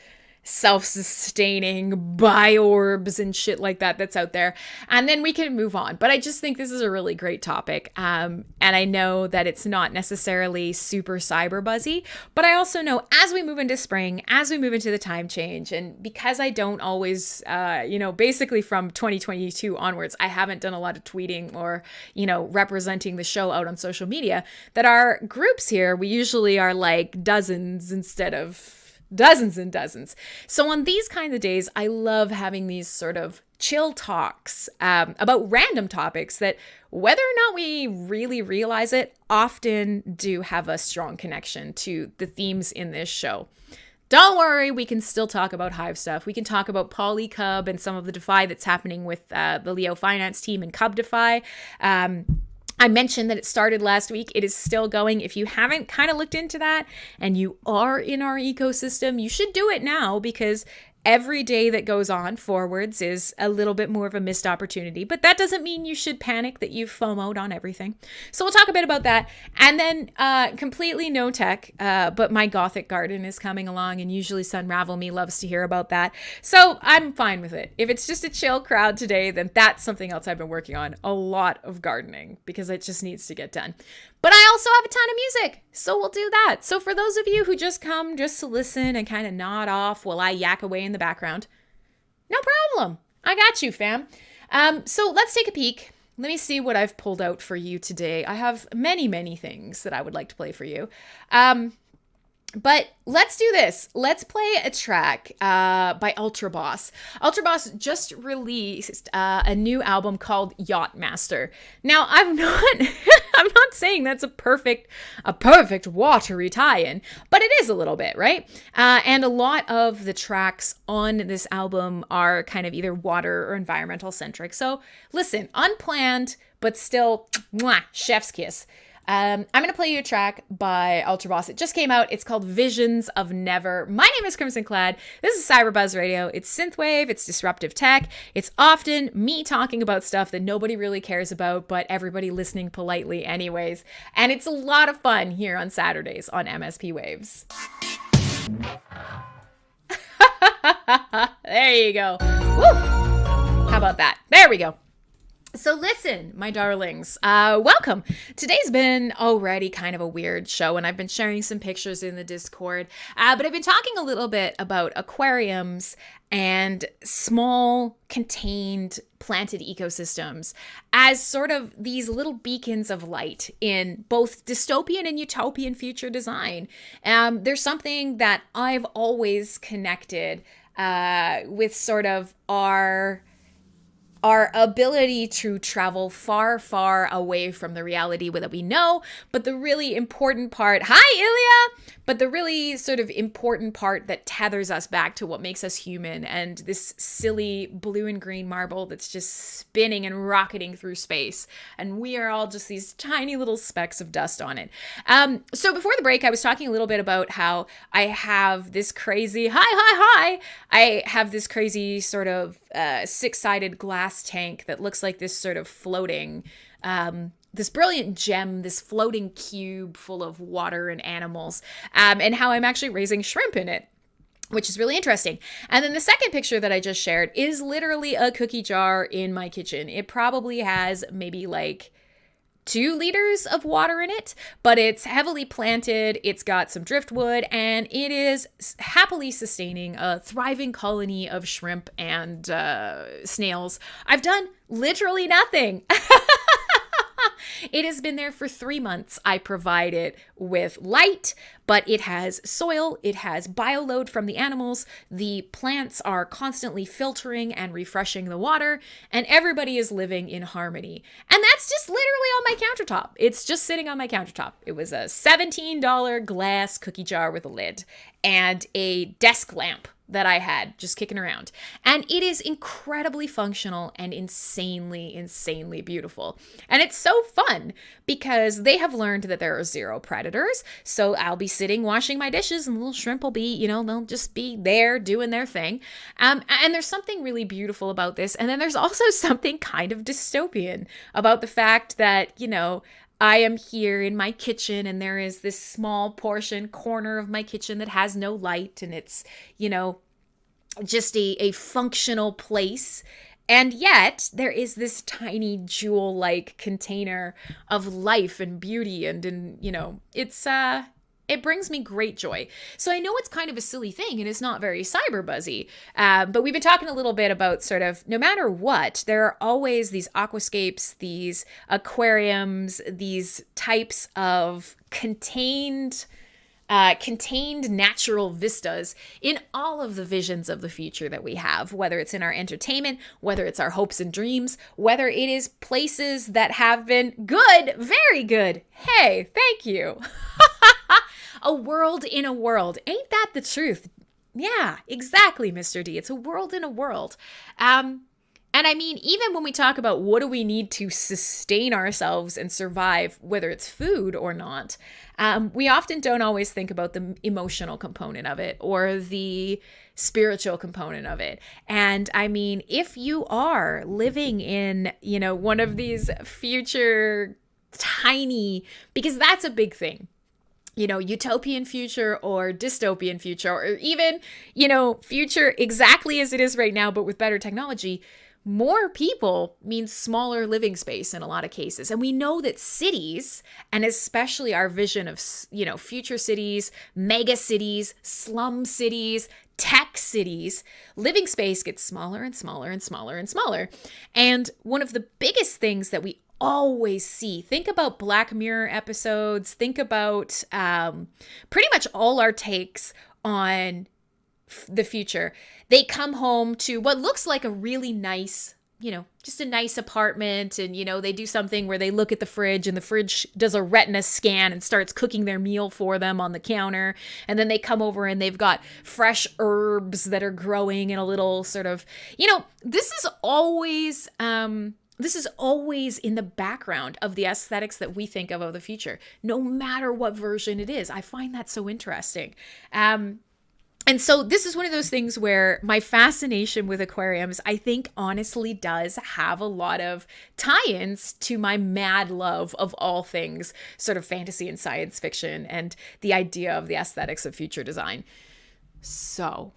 self-sustaining biorbs and shit like that that's out there. And then we can move on. But I just think this is a really great topic. And I know that it's not necessarily super cyber buzzy, but I also know as we move into spring, as we move into the time change, and because I don't always, basically from 2022 onwards, I haven't done a lot of tweeting or, representing the show out on social media, that our groups here, we usually are like dozens instead of dozens and dozens. So on these kinds of days, I love having these sort of chill talks about random topics that, whether or not we really realize it, often do have a strong connection to the themes in this show. Don't worry, we can still talk about Hive stuff. We can talk about PolyCub and some of the defi that's happening with the Leo Finance team and Cub defi. I mentioned that it started last week. It is still going. If you haven't kind of looked into that and you are in our ecosystem, you should do it now, because every day that goes on forwards is a little bit more of a missed opportunity. But that doesn't mean you should panic that you've FOMO'd on everything. So we'll talk a bit about that. And then completely no tech, but my Gothic garden is coming along, and usually Sunravel Me loves to hear about that. So I'm fine with it. If it's just a chill crowd today, then that's something else I've been working on. A lot of gardening, because it just needs to get done. But I also have a ton of music, so we'll do that. So for those of you who just come just to listen and kind of nod off while I yak away in the background, no problem. I got you, fam. So let's take a peek. Let me see what I've pulled out for you today. I have many, many things that I would like to play for you. But let's do this. Let's play a track by Ultraboss. Ultraboss just released a new album called Yacht Master. Now, I'm not saying that's a perfect watery tie-in, but it is a little bit, right? And a lot of the tracks on this album are kind of either water or environmental centric. So listen, unplanned, but still, mwah, chef's kiss. I'm going to play you a track by Ultraboss. It just came out. It's called Visions of Never. My name is Crimson Clad. This is CyberBuzz Radio. It's Synthwave. It's disruptive tech. It's often me talking about stuff that nobody really cares about, but everybody listening politely anyways. And it's a lot of fun here on Saturdays on MSP Waves. There you go. Woo! How about that? There we go. So listen, my darlings, welcome. Today's been already kind of a weird show, and I've been sharing some pictures in the Discord, but I've been talking a little bit about aquariums and small, contained, planted ecosystems as sort of these little beacons of light in both dystopian and utopian future design. There's something that I've always connected with sort of our ability to travel far, far away from the reality that we know. But the really important part, hi Ilya, but the really sort of important part that tethers us back to what makes us human and this silly blue and green marble that's just spinning and rocketing through space. And we are all just these tiny little specks of dust on it. So before the break, I was talking a little bit about how I have this crazy, I have this crazy sort of six-sided glass tank that looks like this sort of floating, this brilliant gem, this floating cube full of water and animals, and how I'm actually raising shrimp in it, which is really interesting. And then the second picture that I just shared is literally a cookie jar in my kitchen. It probably has maybe like 2 liters of water in it, but it's heavily planted, it's got some driftwood, and it is happily sustaining a thriving colony of shrimp and snails. I've done literally nothing. It has been there for 3 months. I provide it with light, but it has soil, it has bioload from the animals, the plants are constantly filtering and refreshing the water, and everybody is living in harmony. And that's just literally on my countertop. It's just sitting on my countertop. It was a $17 glass cookie jar with a lid and a desk lamp that I had just kicking around. And it is incredibly functional and insanely, insanely beautiful. And it's so fun because they have learned that there are 0 predators. So I'll be sitting washing my dishes and little shrimp will be, they'll just be there doing their thing. And there's something really beautiful about this. And then there's also something kind of dystopian about the fact that, I am here in my kitchen and there is this small corner of my kitchen that has no light and it's, just a functional place. And yet there is this tiny jewel-like container of life and beauty and it brings me great joy. So I know it's kind of a silly thing and it's not very cyberbuzzy, but we've been talking a little bit about sort of no matter what, there are always these aquascapes, these aquariums, these types of contained natural vistas in all of the visions of the future that we have, whether it's in our entertainment, whether it's our hopes and dreams, whether it is places that have been good, very good. Hey, thank you. A world in a world. Ain't that the truth? Yeah, exactly, Mr. D. It's a world in a world. And I mean, even when we talk about what do we need to sustain ourselves and survive, whether it's food or not, we often don't always think about the emotional component of it or the spiritual component of it. And I mean, if you are living in, one of these future tiny, because that's a big thing. Utopian future or dystopian future, or even, future exactly as it is right now, but with better technology, more people means smaller living space in a lot of cases. And we know that cities, and especially our vision of, future cities, mega cities, slum cities, tech cities, living space gets smaller and smaller and smaller and smaller. And one of the biggest things that we always see, think about Black Mirror episodes, think about pretty much all our takes on the future. They come home to what looks like a really nice, just a nice apartment. And, they do something where they look at the fridge and the fridge does a retina scan and starts cooking their meal for them on the counter. And then they come over and they've got fresh herbs that are growing in a little sort of, this is always in the background of the aesthetics that we think of the future, no matter what version it is. I find that so interesting. And so this is one of those things where my fascination with aquariums, I think honestly does have a lot of tie-ins to my mad love of all things sort of fantasy and science fiction and the idea of the aesthetics of future design. So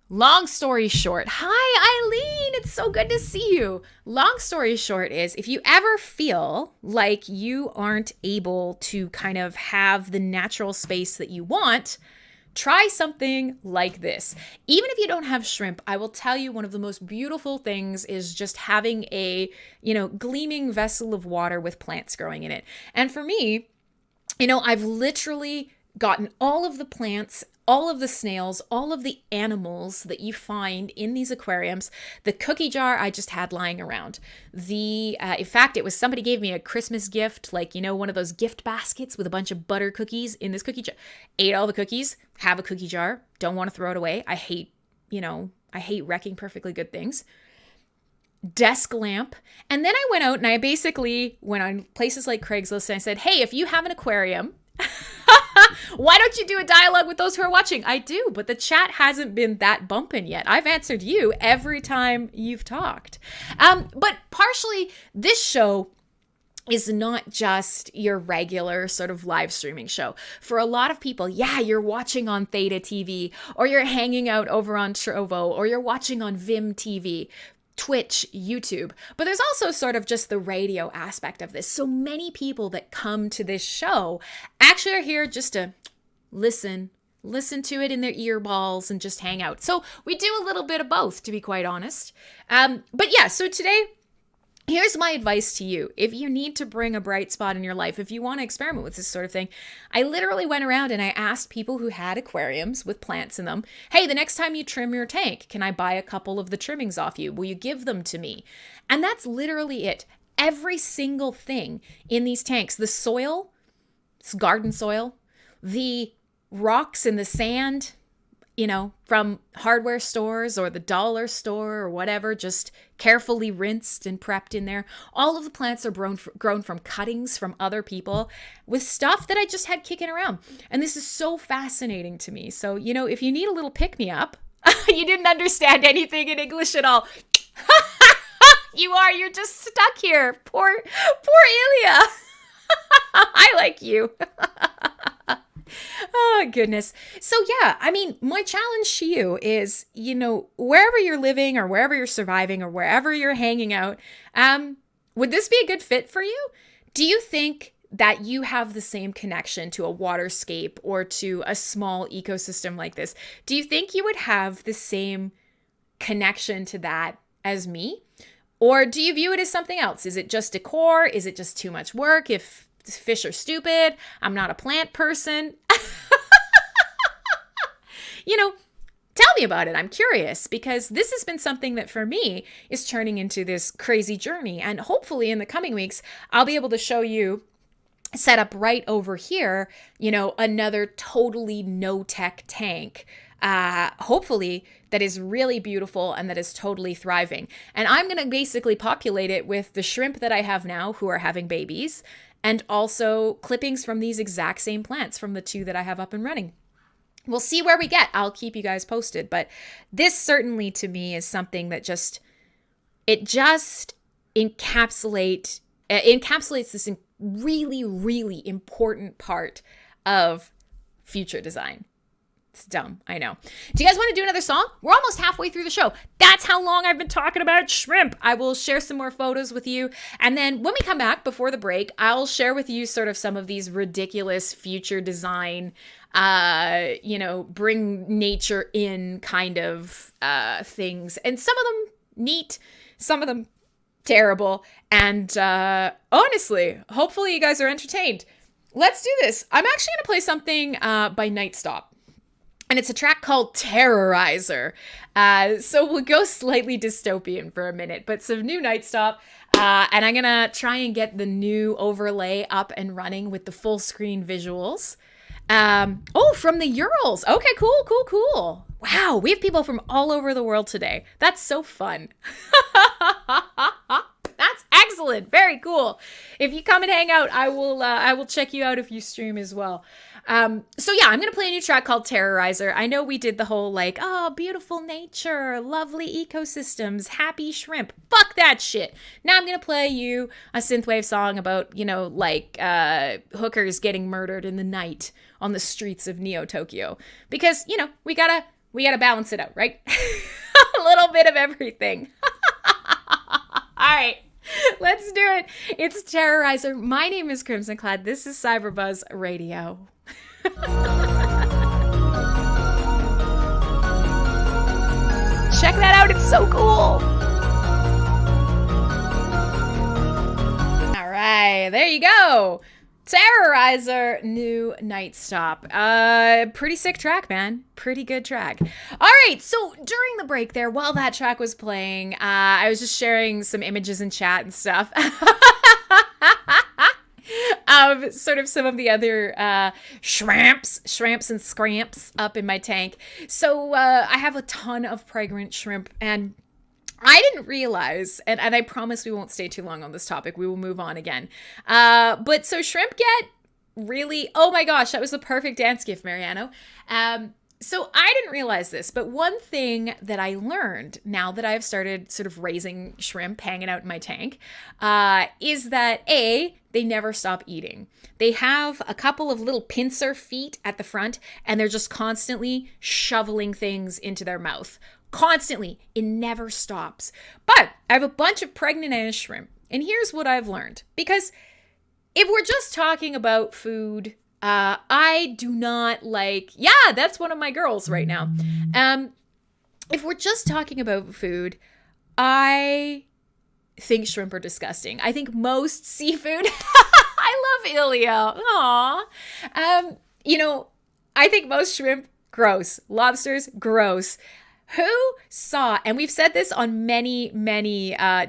Long story short, hi Eileen, it's so good to see you. Long story short is, if you ever feel like you aren't able to kind of have the natural space that you want, try something like this. Even if you don't have shrimp, I will tell you one of the most beautiful things is just having a, gleaming vessel of water with plants growing in it. And for me, I've literally gotten all of the plants, all of the snails, all of the animals that you find in these aquariums. The cookie jar I just had lying around. In fact, it was somebody gave me a Christmas gift, one of those gift baskets with a bunch of butter cookies in this cookie jar. Ate all the cookies, have a cookie jar, don't want to throw it away. I hate wrecking perfectly good things. Desk lamp. And then I went out and I basically went on places like Craigslist and I said, hey, if you have an aquarium, why don't you do a dialogue with those who are watching? I do, but the chat hasn't been that bumping yet. I've answered you every time you've talked. But partially, this show is not just your regular sort of live streaming show. For a lot of people, you're watching on Theta TV, or you're hanging out over on Trovo, or you're watching on Vim TV. Twitch, YouTube, but there's also sort of just the radio aspect of this. So many people that come to this show actually are here just to listen to it in their earballs and just hang out. So we do a little bit of both, to be quite honest. So today, here's my advice to you. If you need to bring a bright spot in your life, if you want to experiment with this sort of thing, I literally went around and I asked people who had aquariums with plants in them, hey, the next time you trim your tank, can I buy a couple of the trimmings off you? Will you give them to me? And that's literally it. Every single thing in these tanks, the soil, it's garden soil, the rocks and the sand, from hardware stores or the dollar store or whatever, just carefully rinsed and prepped in there. All of the plants are grown from cuttings from other people with stuff that I just had kicking around. And this is so fascinating to me. So, if you need a little pick-me-up, you didn't understand anything in English at all. You're just stuck here. Poor Ilya. I like you. Oh, goodness. So, my challenge to you is, wherever you're living or wherever you're surviving or wherever you're hanging out, would this be a good fit for you? Do you think that you have the same connection to a waterscape or to a small ecosystem like this? Do you think you would have the same connection to that as me? Or do you view it as something else? Is it just decor? Is it just too much work? If fish are stupid, I'm not a plant person. Tell me about it. I'm curious, because this has been something that for me is turning into this crazy journey. And hopefully in the coming weeks, I'll be able to show you set up right over here, another totally no-tech tank. Hopefully that is really beautiful and that is totally thriving. And I'm going to basically populate it with the shrimp that I have now who are having babies, and also clippings from these exact same plants from the 2 that I have up and running. We'll see where we get. I'll keep you guys posted. But this certainly to me is something that just encapsulates this really, really important part of future design. It's dumb, I know. Do you guys want to do another song? We're almost halfway through the show. That's how long I've been talking about shrimp. I will share some more photos with you. And then when we come back before the break, I'll share with you sort of some of these ridiculous future design, bring nature in kind of things. And some of them neat, some of them terrible. And honestly, hopefully you guys are entertained. Let's do this. I'm actually going to play something by Nightstop. And it's a track called Terrorizer. So we'll go slightly dystopian for a minute, but some new Nightstop. And I'm going to try and get the new overlay up and running with the full screen visuals. From the Urals. Okay, cool. Wow, we have people from all over the world today. That's so fun. That's excellent. Very cool. If you come and hang out, I will check you out if you stream as well. I'm going to play a new track called Terrorizer. I know we did the whole beautiful nature, lovely ecosystems, happy shrimp. Fuck that shit. Now I'm going to play you a synthwave song about, hookers getting murdered in the night on the streets of Neo Tokyo. Because, we gotta We got to balance it out, right? A little bit of everything. All right, let's do it. It's Terrorizer. My name is Crimson Clad. This is CyberBuzz Radio. Check that out. It's so cool. All right, there you go. Terrorizer, new night stop. Pretty sick track, man. Pretty good track. All right, so during the break there, while that track was playing, I was just sharing some images in chat and stuff of sort of some of the other shrimps and scramps up in my tank. So I have a ton of fragrant shrimp, and I didn't realize, and I promise we won't stay too long on this topic. We will move on again. But so shrimp get really, oh my gosh, that was the perfect dance gift, Mariano. So I didn't realize this, but one thing that I learned now that I've started sort of raising shrimp, hanging out in my tank, is that they never stop eating. They have a couple of little pincer feet at the front, and they're just constantly shoveling things into their mouth. Constantly. It never stops. But I have a bunch of pregnant ass shrimp. And here's what I've learned. Because if we're just talking about food, I do not like... Yeah, that's one of my girls right now. If we're just talking about food, I think shrimp are disgusting. I think most seafood... I love Ilya. Aw. I think most shrimp, gross. Lobsters, gross. Who saw, and we've said this on many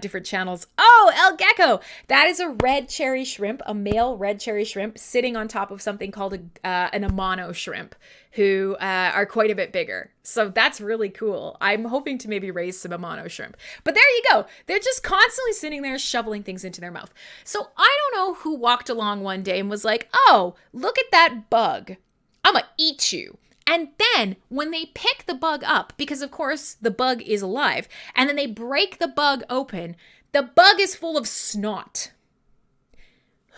different channels. Oh, El Gecko. That is a red cherry shrimp, a male red cherry shrimp sitting on top of something called an amano shrimp, who are quite a bit bigger. So that's really cool. I'm hoping to maybe raise some amano shrimp. But there you go. They're just constantly sitting there shoveling things into their mouth. So I don't know who walked along one day and was like, oh, look at that bug. I'm gonna eat you. And then when they pick the bug up, because of course the bug is alive, and then they break the bug open, the bug is full of snot.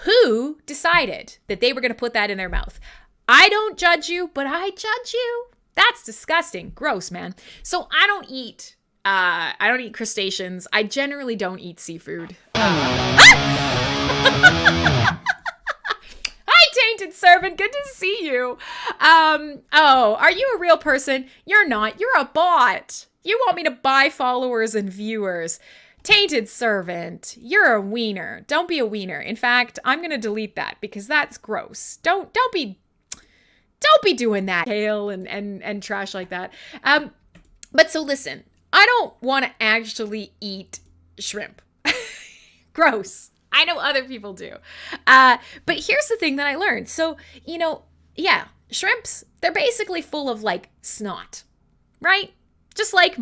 Who decided that they were going to put that in their mouth? I don't judge you, but I judge you. That's disgusting. Gross, man. So I don't eat crustaceans. I generally don't eat seafood. Tainted servant, good to see you. Are you a real person? You're not. You're a bot. You want me to buy followers and viewers. Tainted servant, you're a wiener. Don't be a wiener. In fact, I'm gonna delete that because that's gross. Don't be doing that. Hail and trash like that. But so listen, I don't want to actually eat shrimp. Gross. I know other people do. But here's the thing that I learned. So, shrimps, they're basically full of like snot, right? Just like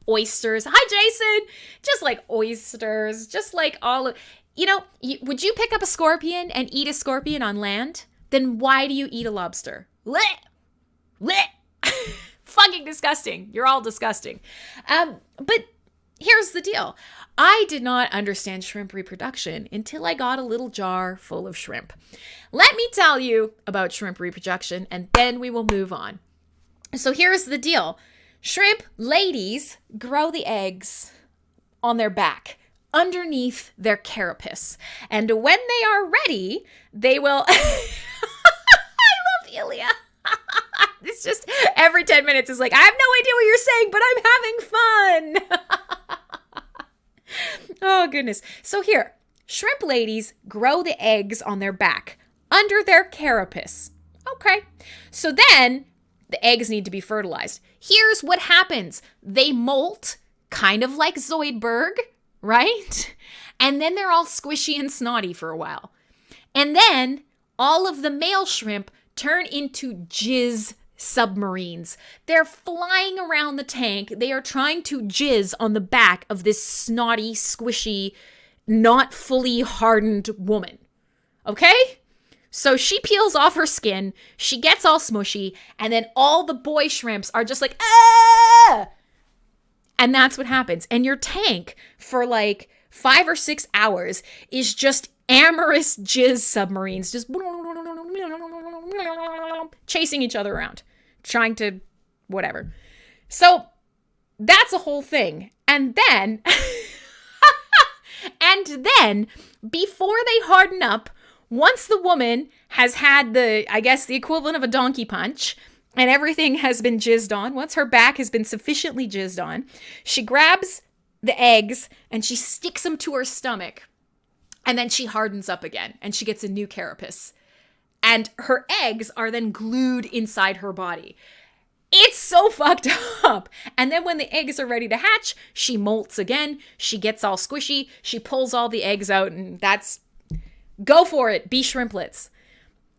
oysters. Hi, Jason. Just like oysters, just like all of, would you pick up a scorpion and eat a scorpion on land? Then why do you eat a lobster? Blech. Fucking disgusting. You're all disgusting. But here's the deal. I did not understand shrimp reproduction until I got a little jar full of shrimp. Let me tell you about shrimp reproduction, and then we will move on. So here's the deal. Shrimp ladies grow the eggs on their back, underneath their carapace. And when they are ready, they will... I love Ilya. It's just every 10 minutes is like, I have no idea what you're saying, but I'm having fun. Oh, goodness. So here, shrimp ladies grow the eggs on their back, under their carapace. Okay. So then the eggs need to be fertilized. Here's what happens. They molt, kind of like Zoidberg, right? And then they're all squishy and snotty for a while. And then all of the male shrimp turn into jizz submarines. They're flying around the tank. They are trying to jizz on the back of this snotty, squishy, not fully hardened woman. Okay? So she peels off her skin, she gets all smushy, and then all the boy shrimps are just like, ah! And that's what happens. And your tank for like 5 or 6 hours is just amorous jizz submarines, just chasing each other around, trying to whatever. So that's a whole thing. And then, before they harden up, once the woman has had the equivalent of a donkey punch and everything has been jizzed on, once her back has been sufficiently jizzed on, she grabs the eggs and she sticks them to her stomach. And then she hardens up again and she gets a new carapace. And her eggs are then glued inside her body. It's so fucked up. And then when the eggs are ready to hatch, she molts again. She gets all squishy. She pulls all the eggs out, and that's... Go for it. Be shrimplets.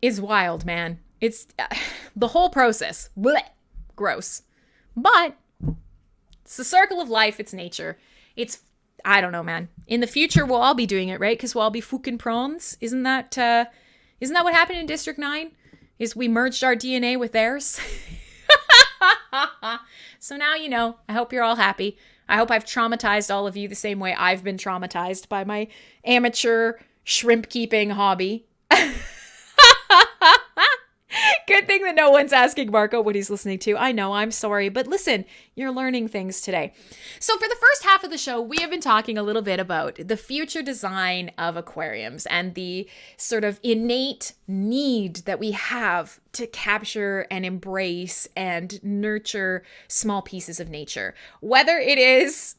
It's wild, man. It's the whole process. Blech. Gross. But it's the circle of life. It's nature. It's... I don't know, man. In the future, we'll all be doing it, right? Because we'll all be fucking prawns. Isn't that what happened in District 9? Is we merged our DNA with theirs? So now you know. I hope you're all happy. I hope I've traumatized all of you the same way I've been traumatized by my amateur shrimp keeping hobby. Good thing that no one's asking Marco what he's listening to. I know, I'm sorry, but listen, you're learning things today. So for the first half of the show, we have been talking a little bit about the future design of aquariums and the sort of innate need that we have to capture and embrace and nurture small pieces of nature. Whether it is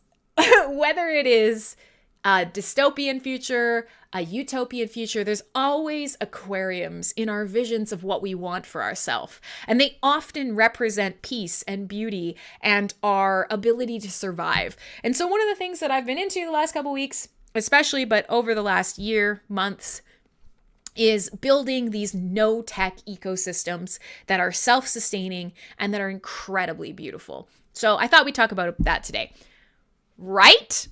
a dystopian future, a utopian future, there's always aquariums in our visions of what we want for ourselves. And they often represent peace and beauty and our ability to survive. And so one of the things that I've been into the last couple weeks, especially, but over the last year, months, is building these no-tech ecosystems that are self-sustaining and that are incredibly beautiful. So I thought we'd talk about that today. Right?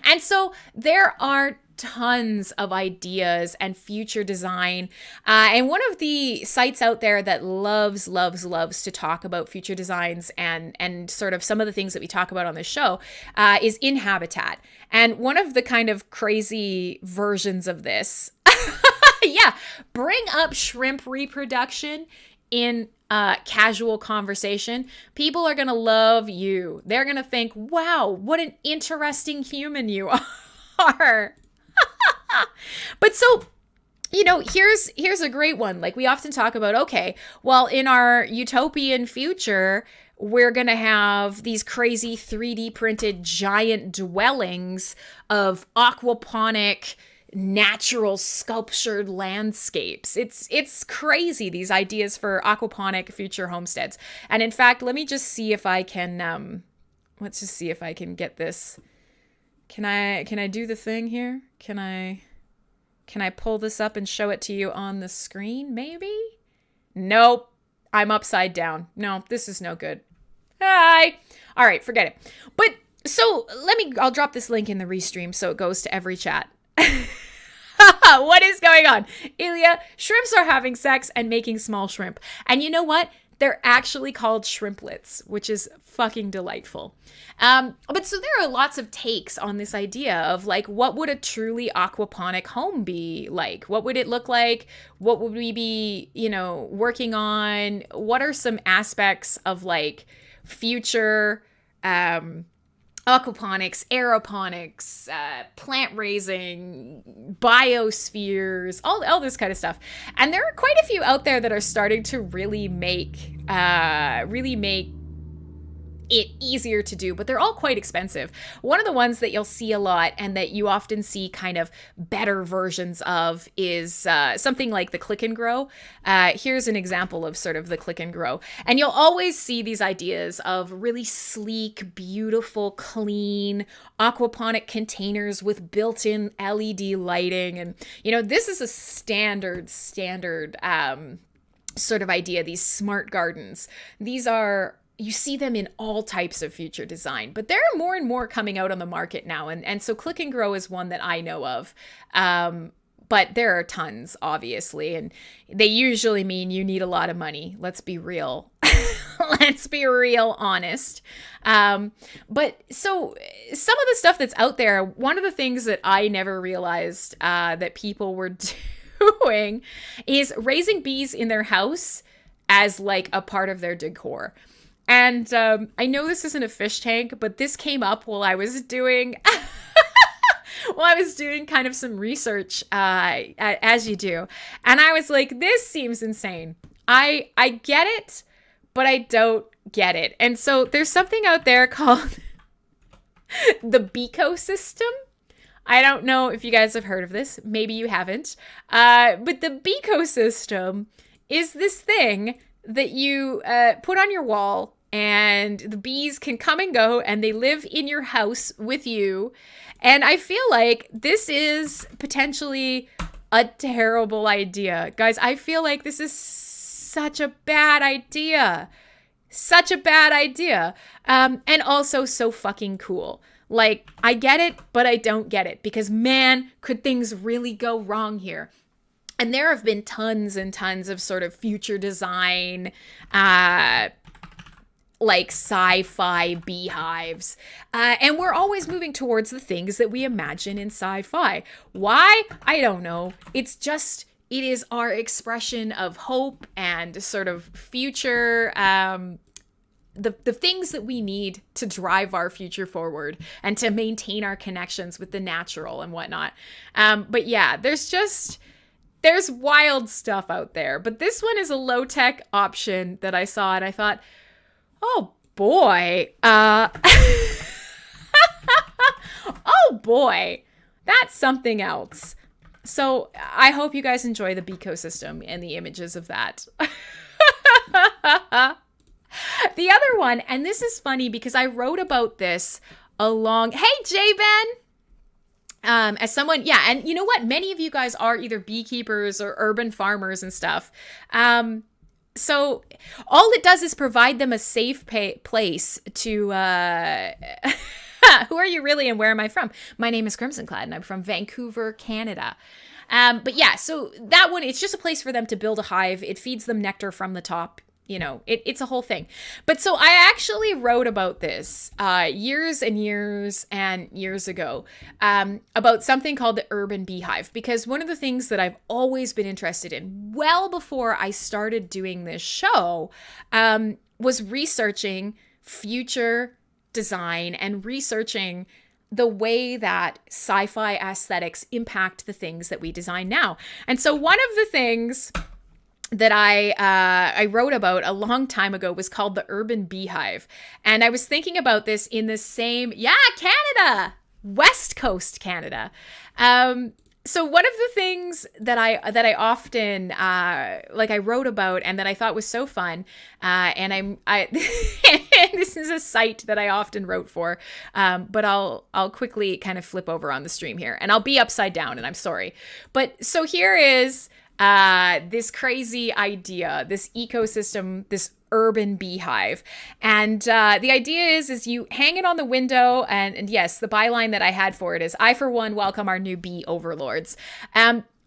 And so there are tons of ideas and future design. And one of the sites out there that loves to talk about future designs and sort of some of the things that we talk about on this show is Inhabitat. And one of the kind of crazy versions of this, bring up shrimp reproduction in casual conversation. People are going to love you. They're going to think, wow, what an interesting human you are. But so, here's a great one. Like we often talk about, okay, well, in our utopian future, we're going to have these crazy 3D printed giant dwellings of aquaponic natural sculptured landscapes. It's crazy, these ideas for aquaponic future homesteads. And in fact, let me just see if I can let's just see if I can get this. Can I do the thing here? Can I pull this up and show it to you on the screen maybe? Nope. I'm upside down. No, this is no good. Hi. All right, forget it. But so I'll drop this link in the restream so it goes to every chat. What is going on? Ilya, shrimps are having sex and making small shrimp. And you know what? They're actually called shrimplets, which is fucking delightful. But so there are lots of takes on this idea of like, what would a truly aquaponic home be like? What would it look like? What would we be, working on? What are some aspects of like future, aquaponics, aeroponics, plant raising, biospheres, all this kind of stuff. And there are quite a few out there that are starting to really make it easier to do, but they're all quite expensive. One of the ones that you'll see a lot and that you often see kind of better versions of is something like the click and grow. Here's an example of sort of the click and grow. And you'll always see these ideas of really sleek, beautiful, clean aquaponic containers with built-in LED lighting. And, this is a standard sort of idea, these smart gardens. You see them in all types of future design, but there are more and more coming out on the market now. And so Click and Grow is one that I know of. But there are tons, obviously, and they usually mean you need a lot of money. Let's be real. Let's be real honest. But so some of the stuff that's out there, one of the things that I never realized that people were doing is raising bees in their house as like a part of their decor. And I know this isn't a fish tank, but this came up while I was doing kind of some research, as you do. And I was like, this seems insane. I get it, but I don't get it. And so there's something out there called the Beacosystem. I don't know if you guys have heard of this. Maybe you haven't. But the Beacosystem is this thing that you put on your wall, and the bees can come and go, and they live in your house with you. And I feel like this is potentially a terrible idea. Guys, I feel like this is such a bad idea. Such a bad idea. And also so fucking cool. Like, I get it, but I don't get it. Because, man, could things really go wrong here? And there have been tons and tons of sort of future design, like sci-fi beehives. And we're always moving towards the things that we imagine in sci-fi. Why? I don't know. It's just, it is our expression of hope and sort of future, the things that we need to drive our future forward and to maintain our connections with the natural and whatnot. But yeah, there's wild stuff out there. But this one is a low-tech option that I saw, and I thought, oh boy, oh boy, that's something else. So I hope you guys enjoy the Beacosystem and the images of that. The other one, and this is funny because I wrote about this hey, J-Ben! As someone, yeah, and you know what? Many of you guys are either beekeepers or urban farmers and stuff. So all it does is provide them a safe place to, who are you really and where am I from? My name is Crimson Clad and I'm from Vancouver, Canada. But yeah, so that one, it's just a place for them to build a hive. It feeds them nectar from the top. You know, it's a whole thing. But so I actually wrote about this years and years and years ago about something called the urban beehive, because one of the things that I've always been interested in, well before I started doing this show, was researching future design and researching the way that sci-fi aesthetics impact the things that we design now. And so one of the things that I wrote about a long time ago was called the urban beehive. And I was thinking about this in the same, Canada, West Coast Canada. So one of the things that I often, I wrote about and that I thought was so fun, and this is a site that I often wrote for, but I'll quickly kind of flip over on the stream here, and I'll be upside down, and I'm sorry. But so here is this crazy idea, this ecosystem, this urban beehive. And the idea is you hang it on the window, and yes, the byline that I had for it is, I for one welcome our new bee overlords.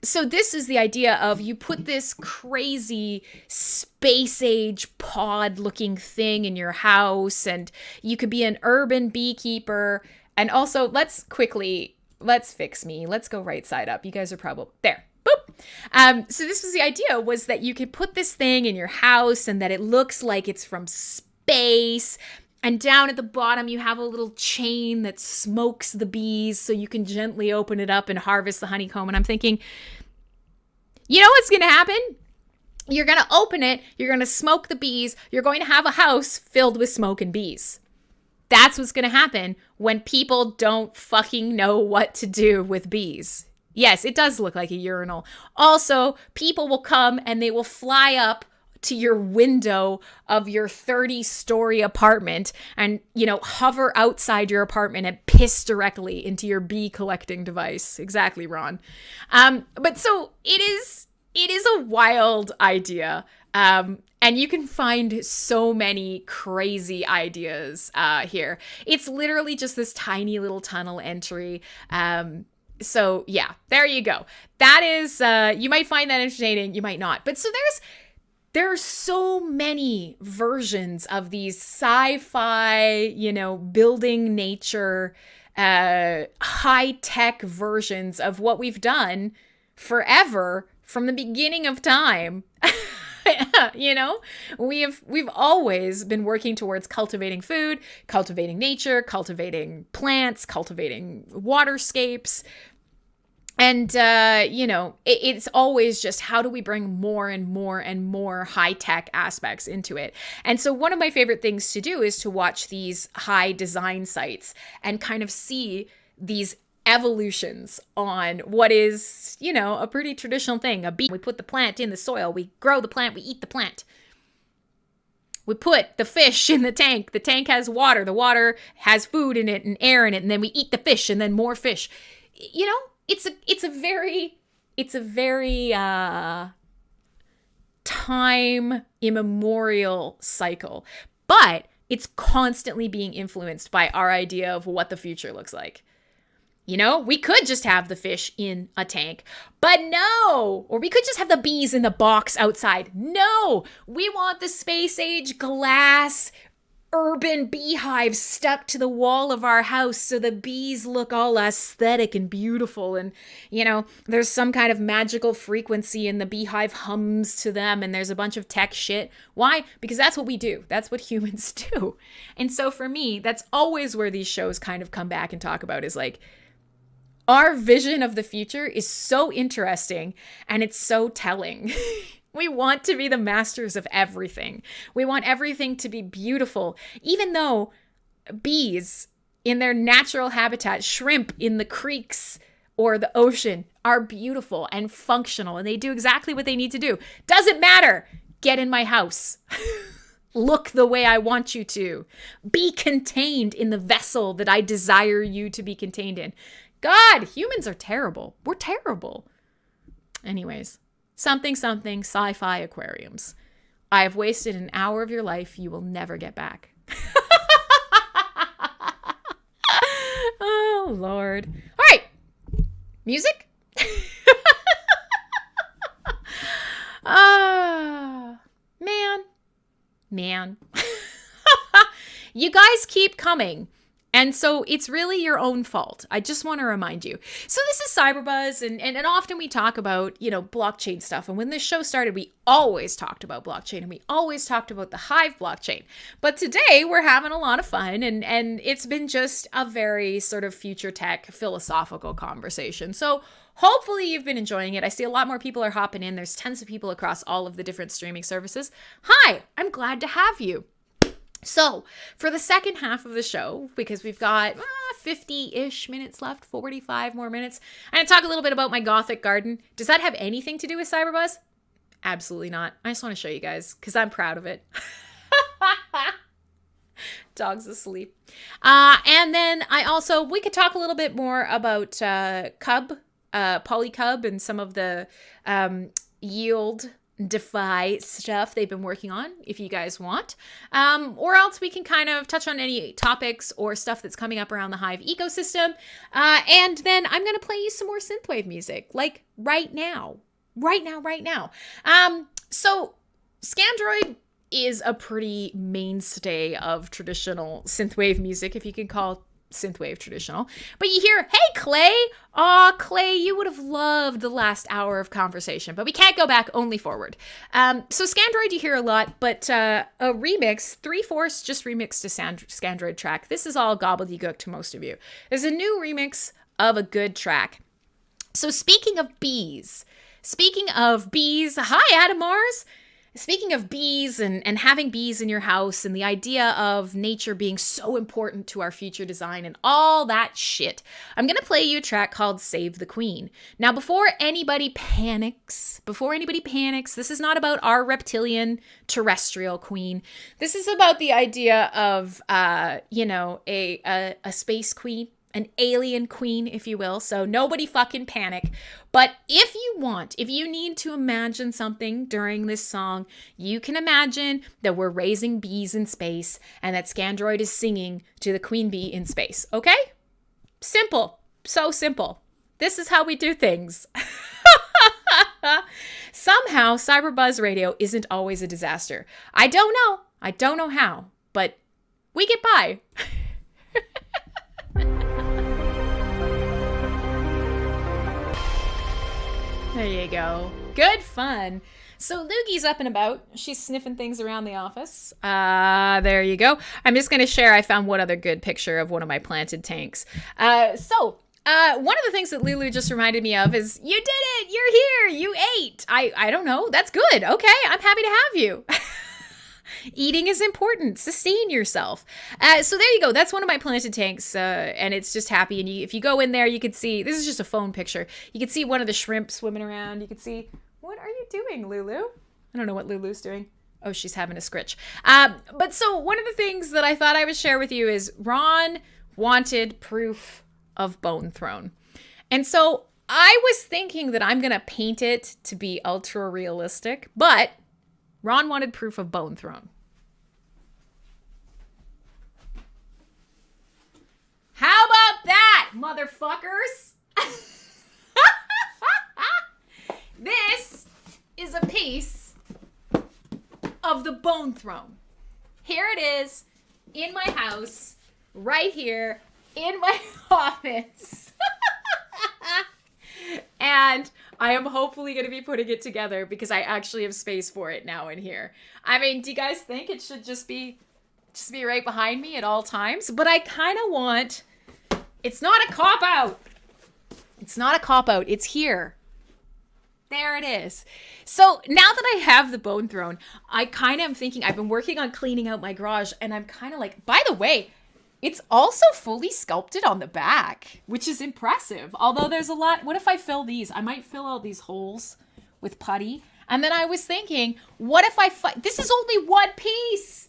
So this is the idea of, you put this crazy space age pod looking thing in your house, and you could be an urban beekeeper. And also, let's fix me. Let's go right side up. You guys are probably there. So this was the idea, was that you could put this thing in your house and that it looks like it's from space. And down at the bottom, you have a little chain that smokes the bees so you can gently open it up and harvest the honeycomb. And I'm thinking, you know what's going to happen? You're going to open it. You're going to smoke the bees. You're going to have a house filled with smoke and bees. That's what's going to happen when people don't fucking know what to do with bees. Yes, it does look like a urinal. Also, people will come and they will fly up to your window of your 30-story apartment and, hover outside your apartment and piss directly into your bee collecting device. Exactly, Ron. But so it is a wild idea. And you can find so many crazy ideas here. It's literally just this tiny little tunnel entry. So yeah, there you go. That is, you might find that entertaining, you might not. But so there are so many versions of these sci-fi, building nature, high-tech versions of what we've done forever from the beginning of time. You know, we've always been working towards cultivating food, cultivating nature, cultivating plants, cultivating waterscapes. And, it's always just how do we bring more and more and more high-tech aspects into it? And so one of my favorite things to do is to watch these high design sites and kind of see these evolutions on what is, a pretty traditional thing. A bee, we put the plant in the soil, we grow the plant, we eat the plant. We put the fish in the tank has water, the water has food in it and air in it, and then we eat the fish and then more fish. It's a very time immemorial cycle, but it's constantly being influenced by our idea of what the future looks like. We could just have the fish in a tank, but no, or we could just have the bees in the box outside. No, we want the space age glass urban beehive stuck to the wall of our house so the bees look all aesthetic and beautiful, and there's some kind of magical frequency and the beehive hums to them, and there's a bunch of tech shit. Why? Because that's what we do. That's what humans do. And so for me, that's always where these shows kind of come back and talk about, is like, our vision of the future is so interesting and it's so telling. We want to be the masters of everything. We want everything to be beautiful, even though bees in their natural habitat, shrimp in the creeks or the ocean, are beautiful and functional, and they do exactly what they need to do. Doesn't matter. Get in my house. Look the way I want you to. Be contained in the vessel that I desire you to be contained in. God, humans are terrible. We're terrible. Anyways. Something, sci-fi aquariums. I have wasted an hour of your life you will never get back. Oh, Lord. All right. Music? Man. You guys keep coming. And so it's really your own fault. I just want to remind you. So this is CyberBuzz, and often we talk about, blockchain stuff. And when this show started, we always talked about blockchain, and we always talked about the Hive blockchain. But today we're having a lot of fun, and it's been just a very sort of future tech philosophical conversation. So hopefully you've been enjoying it. I see a lot more people are hopping in. There's tons of people across all of the different streaming services. Hi, I'm glad to have you. So for the second half of the show, because we've got 50-ish minutes left, 45 more minutes, I'm going to talk a little bit about my Gothic garden. Does that have anything to do with CyberBuzz? Absolutely not. I just want to show you guys because I'm proud of it. Dog's asleep. And then we could talk a little bit more about PolyCub and some of the yield defi stuff they've been working on, if you guys want. Or else we can kind of touch on any topics or stuff that's coming up around the Hive ecosystem. And then I'm going to play you some more Synthwave music, like right now. So Scandroid is a pretty mainstay of traditional Synthwave music, if you can call Synthwave traditional. But you hear, hey, Clay. Aw, Clay, you would have loved the last hour of conversation, but we can't go back, only forward. So Scandroid you hear a lot, but a remix, 3/4 just remixed a Scandroid track. This is all gobbledygook to most of you. There's a new remix of a good track. So speaking of bees, hi, Adam Mars. Speaking of bees and having bees in your house and the idea of nature being so important to our future design and all that shit, I'm going to play you a track called Save the Queen. Now, before anybody panics, this is not about our reptilian terrestrial queen. This is about the idea of, a space queen. An alien queen, if you will. So nobody fucking panic. But if you need to imagine something during this song, you can imagine that we're raising bees in space and that Scandroid is singing to the queen bee in space. Okay? Simple. So simple. This is how we do things. Somehow, CyberBuzz Radio isn't always a disaster. I don't know how, but we get by. There you go. Good fun. So Lugi's up and about. She's sniffing things around the office. There you go. I'm just going to share. I found one other good picture of one of my planted tanks. One of the things that Lulu just reminded me of is, you did it. You're here. You ate. I don't know. That's good. Okay. I'm happy to have you. Eating is important. Sustain yourself. So there you go. That's one of my planted tanks, and it's just happy. And if you go in there, you could see, this is just a phone picture. You could see one of the shrimp swimming around. You could see, what are you doing, Lulu? I don't know what Lulu's doing. Oh, she's having a scritch. But so one of the things that I thought I would share with you is Ron wanted proof of Bone Throne. And so I was thinking that I'm going to paint it to be ultra realistic, but Ron wanted proof of Bone Throne. How about that, motherfuckers? This is a piece of the Bone Throne. Here it is in my house, right here in my office. And I am hopefully going to be putting it together because I actually have space for it now in here. I mean, do you guys think it should just be right behind me at all times? But I kind of want, it's not a cop-out. It's not a cop-out. It's here. There it is. So now that I have the Bone Throne, I kind of am thinking, I've been working on cleaning out my garage, and I'm kind of like, by the way, it's also fully sculpted on the back, which is impressive. Although there's a lot. What if I fill these? I might fill all these holes with putty. And then I was thinking, what if this is only one piece.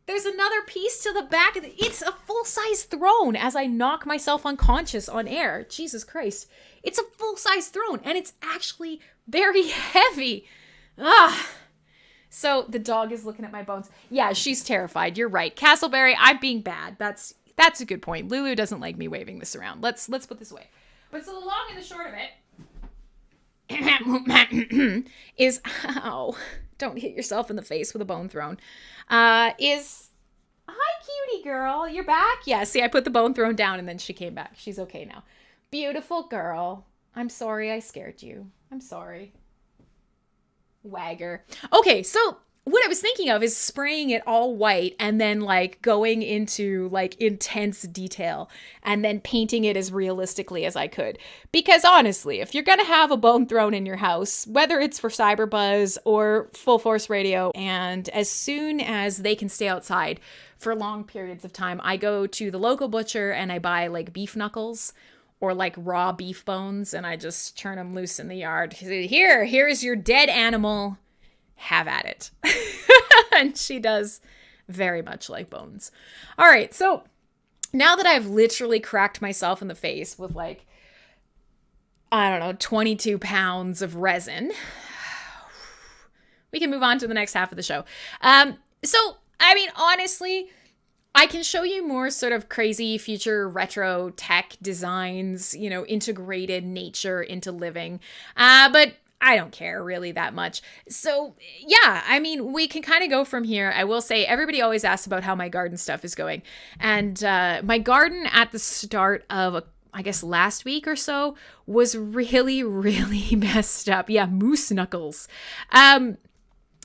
There's another piece to the back of it's a full-size throne as I knock myself unconscious on air. Jesus Christ. It's a full-size throne and it's actually very heavy. So the dog is looking at my bones. Yeah, she's terrified. You're right. Castleberry, I'm being bad. That's a good point. Lulu doesn't like me waving this around. Let's put this away. But so the long and the short of it is, ow, don't hit yourself in the face with a bone throne, is, hi, cutie girl. You're back? Yeah, see, I put the bone throne down and then she came back. She's okay now. Beautiful girl. I'm sorry I scared you. I'm sorry. Wagger. Okay, so what I was thinking of is spraying it all white and then like going into like intense detail and then painting it as realistically as I could. Because honestly, if you're going to have a bone throne in your house, whether it's for CyberBuzz or Full Force Radio, and as soon as they can stay outside for long periods of time, I go to the local butcher and I buy like beef knuckles or like raw beef bones, and I just turn them loose in the yard. Here's your dead animal. Have at it. And she does very much like bones. All right, so now that I've literally cracked myself in the face with like, I don't know, 22 pounds of resin, we can move on to the next half of the show. So, I mean, honestly, I can show you more sort of crazy future retro tech designs, you know, integrated nature into living. But I don't care really that much. So yeah, I mean, we can kind of go from here. I will say everybody always asks about how my garden stuff is going. And my garden at the start of, I guess, last week or so was really messed up. Yeah, moose knuckles.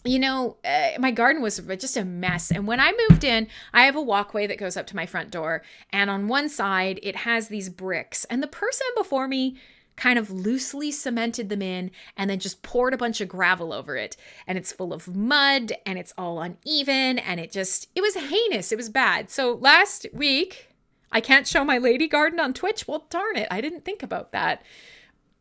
You know, my garden was just a mess. And when I moved in, I have a walkway that goes up to my front door. And on one side, it has these bricks. And the person before me kind of loosely cemented them in and then just poured a bunch of gravel over it. And it's full of mud and it's all uneven. And it was heinous. It was bad. So last week, I can't show my lady garden on Twitch. Well, darn it. I didn't think about that.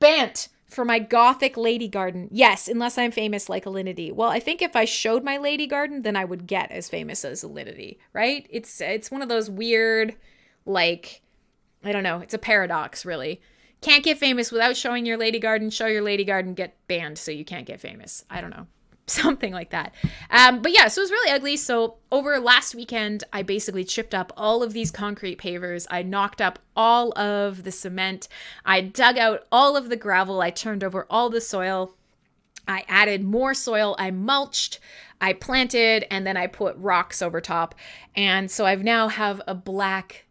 Bant for my gothic lady garden. Yes, unless I'm famous like Alinity. Well, I think if I showed my lady garden, then I would get as famous as Alinity, right? It's one of those weird, like, I don't know. It's a paradox, really. Can't get famous without showing your lady garden. Show your lady garden, get banned so you can't get famous. I don't know. Something like that. But yeah, so it was really ugly. So over last weekend, I basically chipped up all of these concrete pavers. I knocked up all of the cement. I dug out all of the gravel. I turned over all the soil. I added more soil. I mulched. I planted, and then I put rocks over top. And so I've now have a black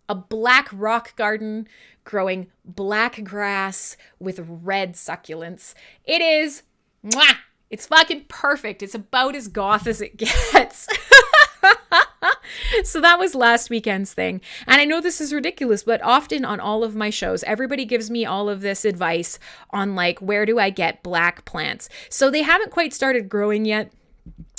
rock garden growing black grass with red succulents. It is, mwah! It's fucking perfect. It's about as goth as it gets. So that was last weekend's thing. And I know this is ridiculous, but often on all of my shows, everybody gives me all of this advice on like, where do I get black plants? So they haven't quite started growing yet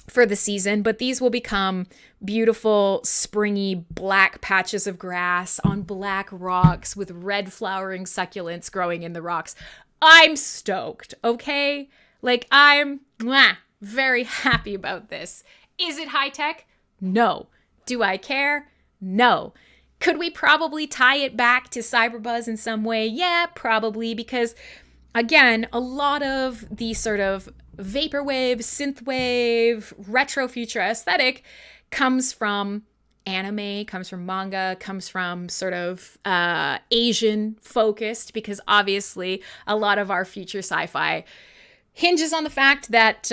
for the season, but these will become beautiful, springy, black patches of grass on black rocks with red flowering succulents growing in the rocks. I'm stoked, okay? Like, I'm very happy about this. Is it high tech? No. Do I care? No. Could we probably tie it back to CyberBuzz in some way? Yeah, probably, because again, a lot of the sort of vaporwave, synthwave, retro future aesthetic comes from anime, comes from manga, comes from sort of Asian focused, because obviously a lot of our future sci-fi hinges on the fact that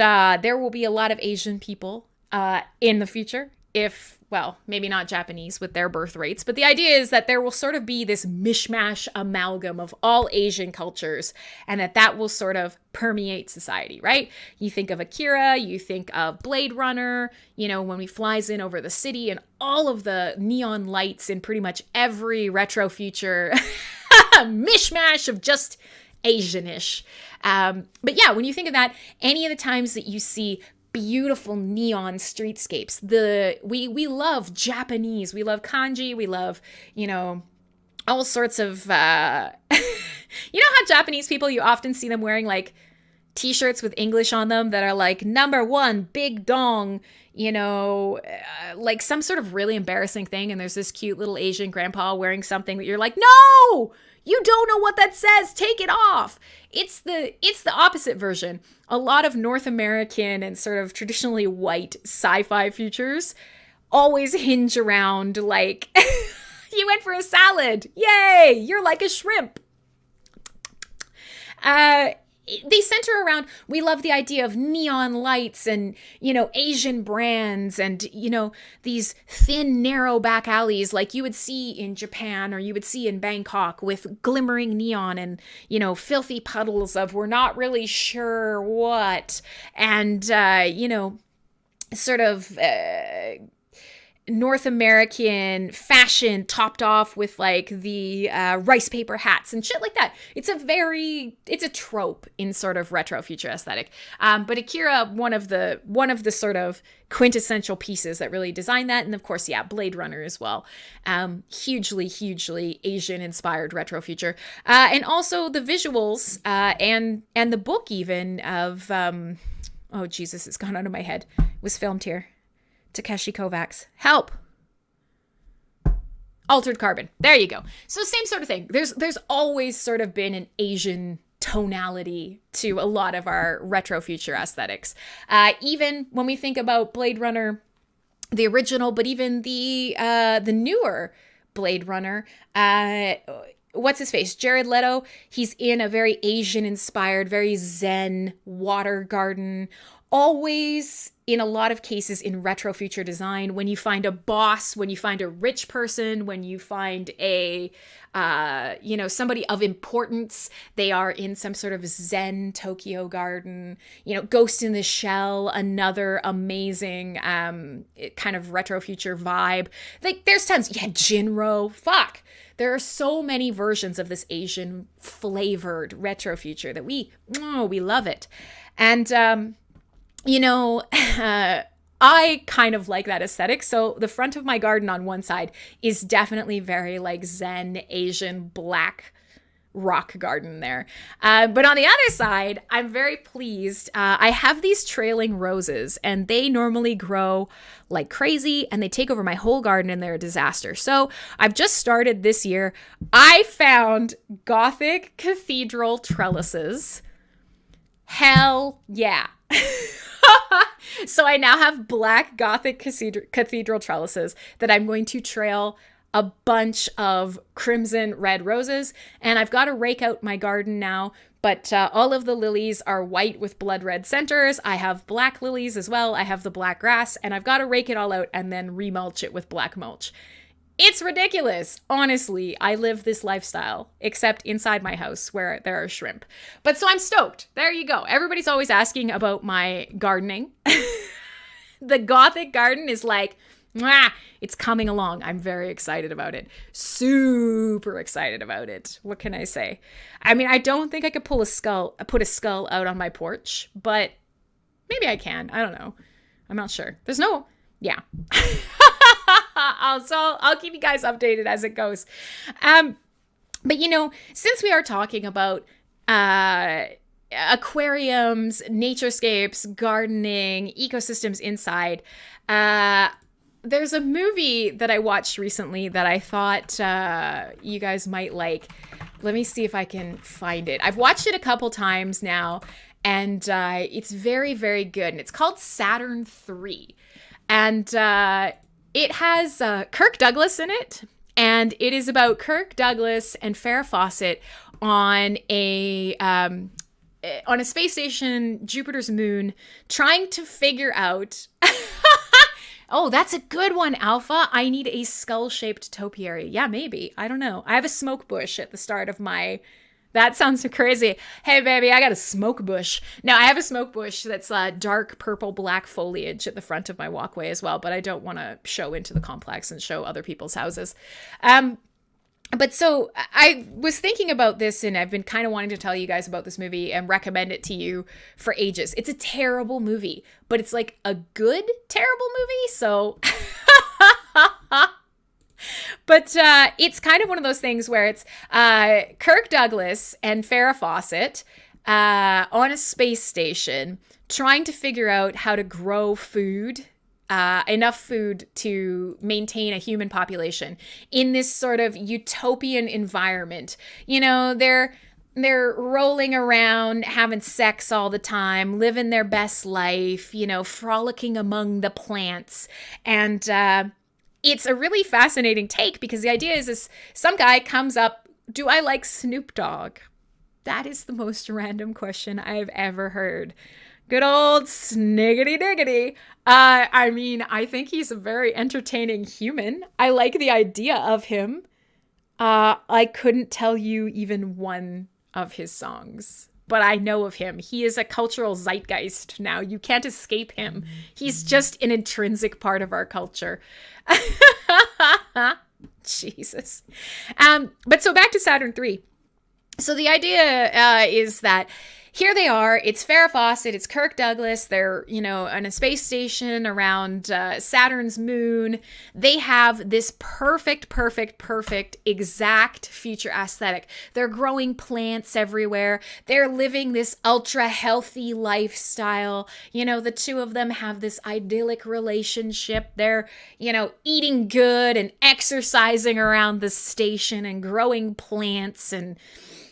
there will be a lot of Asian people in the future. If, well, maybe not Japanese with their birth rates, but the idea is that there will sort of be this mishmash amalgam of all Asian cultures, and that will sort of permeate society, right? You think of Akira, you think of Blade Runner, you know, when he flies in over the city and all of the neon lights in pretty much every retro future mishmash of just Asianish. But yeah, when you think of that, any of the times that you see beautiful neon streetscapes, we love Japanese, we love kanji, we love, you know, all sorts of you know how Japanese people, you often see them wearing like t-shirts with English on them that are like #1 big dong, you know, like some sort of really embarrassing thing, and there's this cute little Asian grandpa wearing something that you're like, no, you don't know what that says, take it off. It's the opposite version. A lot of North American and sort of traditionally white sci-fi futures always hinge around like, you went for a salad, yay, you're like a shrimp. They center around, we love the idea of neon lights and, you know, Asian brands and, you know, these thin, narrow back alleys like you would see in Japan or you would see in Bangkok with glimmering neon and, you know, filthy puddles of we're not really sure what. And, you know, sort of North American fashion topped off with like the rice paper hats and shit like that. It's a trope in sort of retro future aesthetic. But Akira, one of the sort of quintessential pieces that really designed that. And of course, yeah, Blade Runner as well. Hugely Asian inspired retro future. And also the visuals and the book even of, oh Jesus, it's gone out of my head. It was filmed here. Takeshi Kovacs. Help. Altered Carbon. There you go. So same sort of thing. There's always sort of been an Asian tonality to a lot of our retro future aesthetics. Even when we think about Blade Runner, the original, but even the newer Blade Runner, what's his face? Jared Leto. He's in a very Asian inspired, very zen water garden. Always, in a lot of cases in retro future design, when you find a boss, when you find a rich person, when you find a, you know, somebody of importance, they are in some sort of Zen Tokyo garden. You know, Ghost in the Shell, another amazing kind of retro future vibe. Like, there's tons. Yeah, Jinro. Fuck. There are so many versions of this Asian flavored retro future that we love it. And, you know, I kind of like that aesthetic. So the front of my garden on one side is definitely very like Zen Asian black rock garden there. But on the other side, I'm very pleased. I have these trailing roses and they normally grow like crazy and they take over my whole garden and they're a disaster. So I've just started this year. I found Gothic cathedral trellises. Hell yeah. So I now have black Gothic cathedral trellises that I'm going to trail a bunch of crimson red roses. And I've got to rake out my garden now, but all of the lilies are white with blood red centers. I have black lilies as well. I have the black grass and I've got to rake it all out and then remulch it with black mulch. It's ridiculous. Honestly, I live this lifestyle, except inside my house where there are shrimp. But so I'm stoked. There you go. Everybody's always asking about my gardening. The Gothic garden is like, mwah, it's coming along. I'm very excited about it. Super excited about it. What can I say? I mean, I don't think I could put a skull out on my porch, but maybe I can. I don't know. I'm not sure. Yeah. I'll keep you guys updated as it goes. But since we are talking about aquariums, naturescapes, gardening, ecosystems inside, there's a movie that I watched recently that I thought you guys might like. Let me see if I can find it. I've watched it a couple times now, and it's very, very good. And it's called Saturn 3. And it has Kirk Douglas in it. And it is about Kirk Douglas and Farrah Fawcett on a space station, Jupiter's moon, trying to figure out... Oh, that's a good one, Alpha. I need a skull-shaped topiary. Yeah, maybe. I don't know. I have a smoke bush at the start of my... That sounds so crazy. Hey, baby, I got a smoke bush. Now, I have a smoke bush that's dark purple black foliage at the front of my walkway as well, but I don't want to show into the complex and show other people's houses. But so I was thinking about this, and I've been kind of wanting to tell you guys about this movie and recommend it to you for ages. It's a terrible movie, but it's like a good terrible movie. So, but it's kind of one of those things where it's Kirk Douglas and Farrah Fawcett on a space station trying to figure out how to grow food. Enough food to maintain a human population in this sort of utopian environment. They're rolling around, having sex all the time, living their best life, frolicking among the plants. And it's a really fascinating take because the idea is some guy comes up, do I like Snoop Dogg? That is the most random question I've ever heard. Good old sniggity diggity. I mean, I think he's a very entertaining human. I like the idea of him. I couldn't tell you even one of his songs, but I know of him. He is a cultural zeitgeist now. You can't escape him. He's just an intrinsic part of our culture. Jesus. But so back to Saturn 3. So the idea is that here they are. It's Farrah Fawcett. It's Kirk Douglas. They're, on a space station around Saturn's moon. They have this perfect, exact future aesthetic. They're growing plants everywhere. They're living this ultra healthy lifestyle. The two of them have this idyllic relationship. They're, eating good and exercising around the station and growing plants and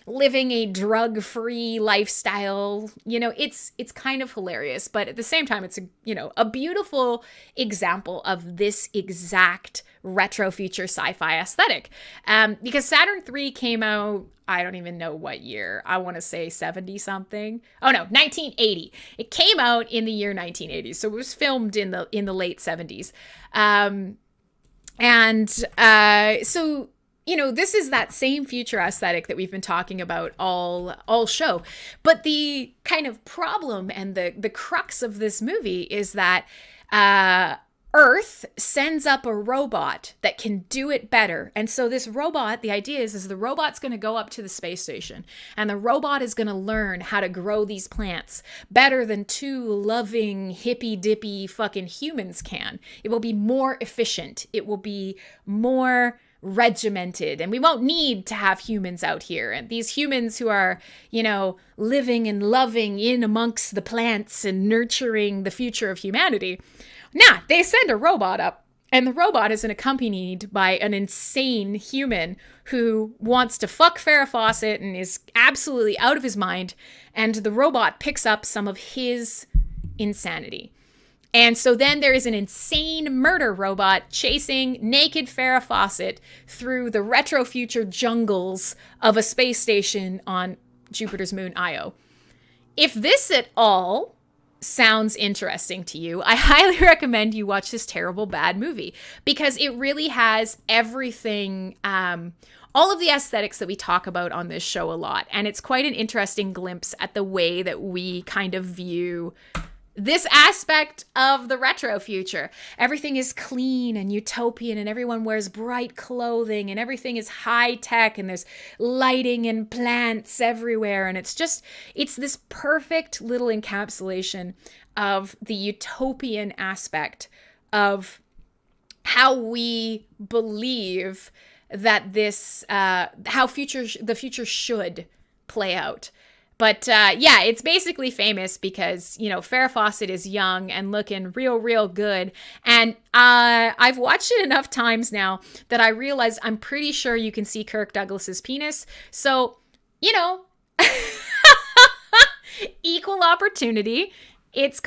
living a drug-free lifestyle. It's kind of hilarious, but at the same time, it's a beautiful example of this exact retro future sci-fi aesthetic. Because Saturn 3 came out, I don't even know what year. I want to say 70 something. Oh no, 1980. It came out in the year 1980, so it was filmed in the late 70s. So this is that same future aesthetic that we've been talking about all show. But the kind of problem and the crux of this movie is that Earth sends up a robot that can do it better. And so this robot, the idea is the robot's going to go up to the space station, and the robot is going to learn how to grow these plants better than two loving, hippy-dippy fucking humans can. It will be more efficient. It will be more regimented, and we won't need to have humans out here. And these humans who are, living and loving in amongst the plants and nurturing the future of humanity. Nah, they send a robot up, and the robot is accompanied by an insane human who wants to fuck Farrah Fawcett and is absolutely out of his mind, and the robot picks up some of his insanity. And so then there is an insane murder robot chasing naked Farrah Fawcett through the retro future jungles of a space station on Jupiter's moon Io. If this at all sounds interesting to you, I highly recommend you watch this terrible bad movie, because it really has everything, all of the aesthetics that we talk about on this show a lot. And it's quite an interesting glimpse at the way that we kind of view this aspect of the retro future. Everything is clean and utopian, and everyone wears bright clothing, and everything is high tech, and there's lighting and plants everywhere. And it's this perfect little encapsulation of the utopian aspect of how we believe that how the future should play out. But yeah, it's basically famous because, Farrah Fawcett is young and looking real good. And I've watched it enough times now that I realize I'm pretty sure you can see Kirk Douglas's penis. So, equal opportunity. The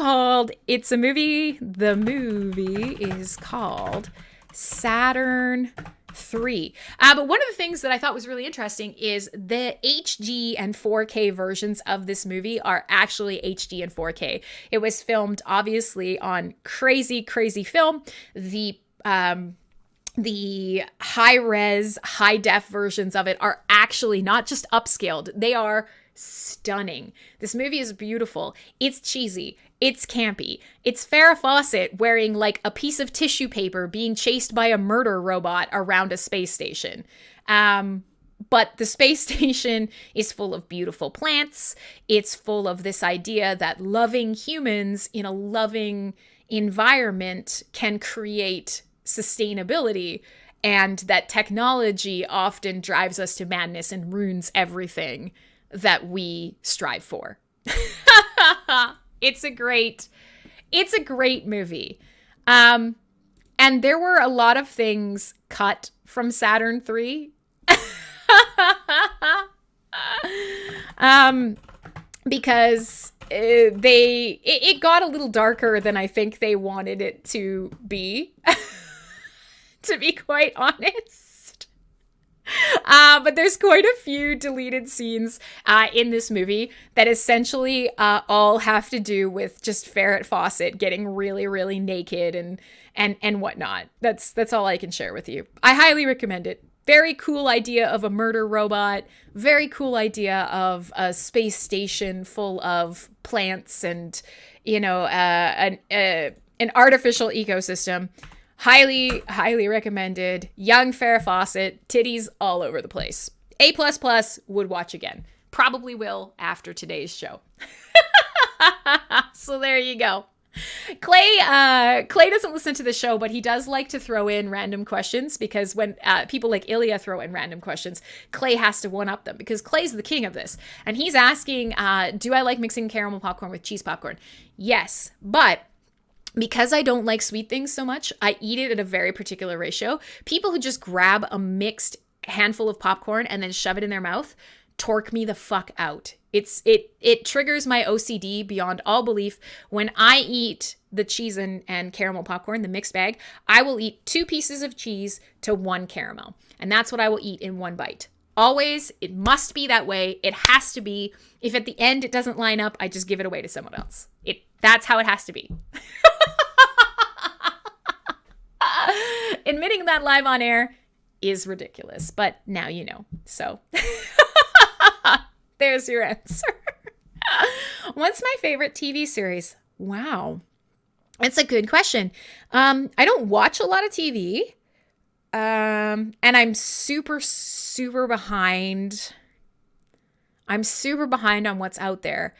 movie is called Saturn 3. But one of the things that I thought was really interesting is the HD and 4K versions of this movie are actually HD and 4K. It was filmed obviously on crazy film. The high-res, high-def versions of it are actually not just upscaled. They are stunning. This movie is beautiful. It's cheesy. It's campy. It's Farrah Fawcett wearing like a piece of tissue paper being chased by a murder robot around a space station. But the space station is full of beautiful plants. It's full of this idea that loving humans in a loving environment can create sustainability, and that technology often drives us to madness and ruins everything that we strive for. It's a great movie. And there were a lot of things cut from Saturn 3. Because it got a little darker than I think they wanted it to be, to be quite honest. But there's quite a few deleted scenes in this movie that essentially all have to do with just Farrah Fawcett getting really naked and whatnot. That's all I can share with you. I highly recommend it. Very cool idea of a murder robot. Very cool idea of a space station full of plants and, an artificial ecosystem. Highly recommended. Young Farrah Fawcett, titties all over the place. A++ would watch again. Probably will after today's show. So there you go. Clay doesn't listen to the show, but he does like to throw in random questions, because when people like Ilya throw in random questions, Clay has to one-up them, because Clay's the king of this. And he's asking, do I like mixing caramel popcorn with cheese popcorn? Yes, but because I don't like sweet things so much, I eat it at a very particular ratio. People who just grab a mixed handful of popcorn and then shove it in their mouth torque me the fuck out. It triggers my OCD beyond all belief. When I eat the cheese and caramel popcorn, the mixed bag, I will eat 2 pieces of cheese to 1 caramel. And that's what I will eat in one bite. Always, it must be that way. It has to be. If at the end it doesn't line up, I just give it away to someone else. That's how it has to be. Admitting that live on air is ridiculous, but now you know. So there's your answer. What's my favorite TV series? Wow. It's a good question. I don't watch a lot of TV. And I'm super behind. I'm super behind on what's out there.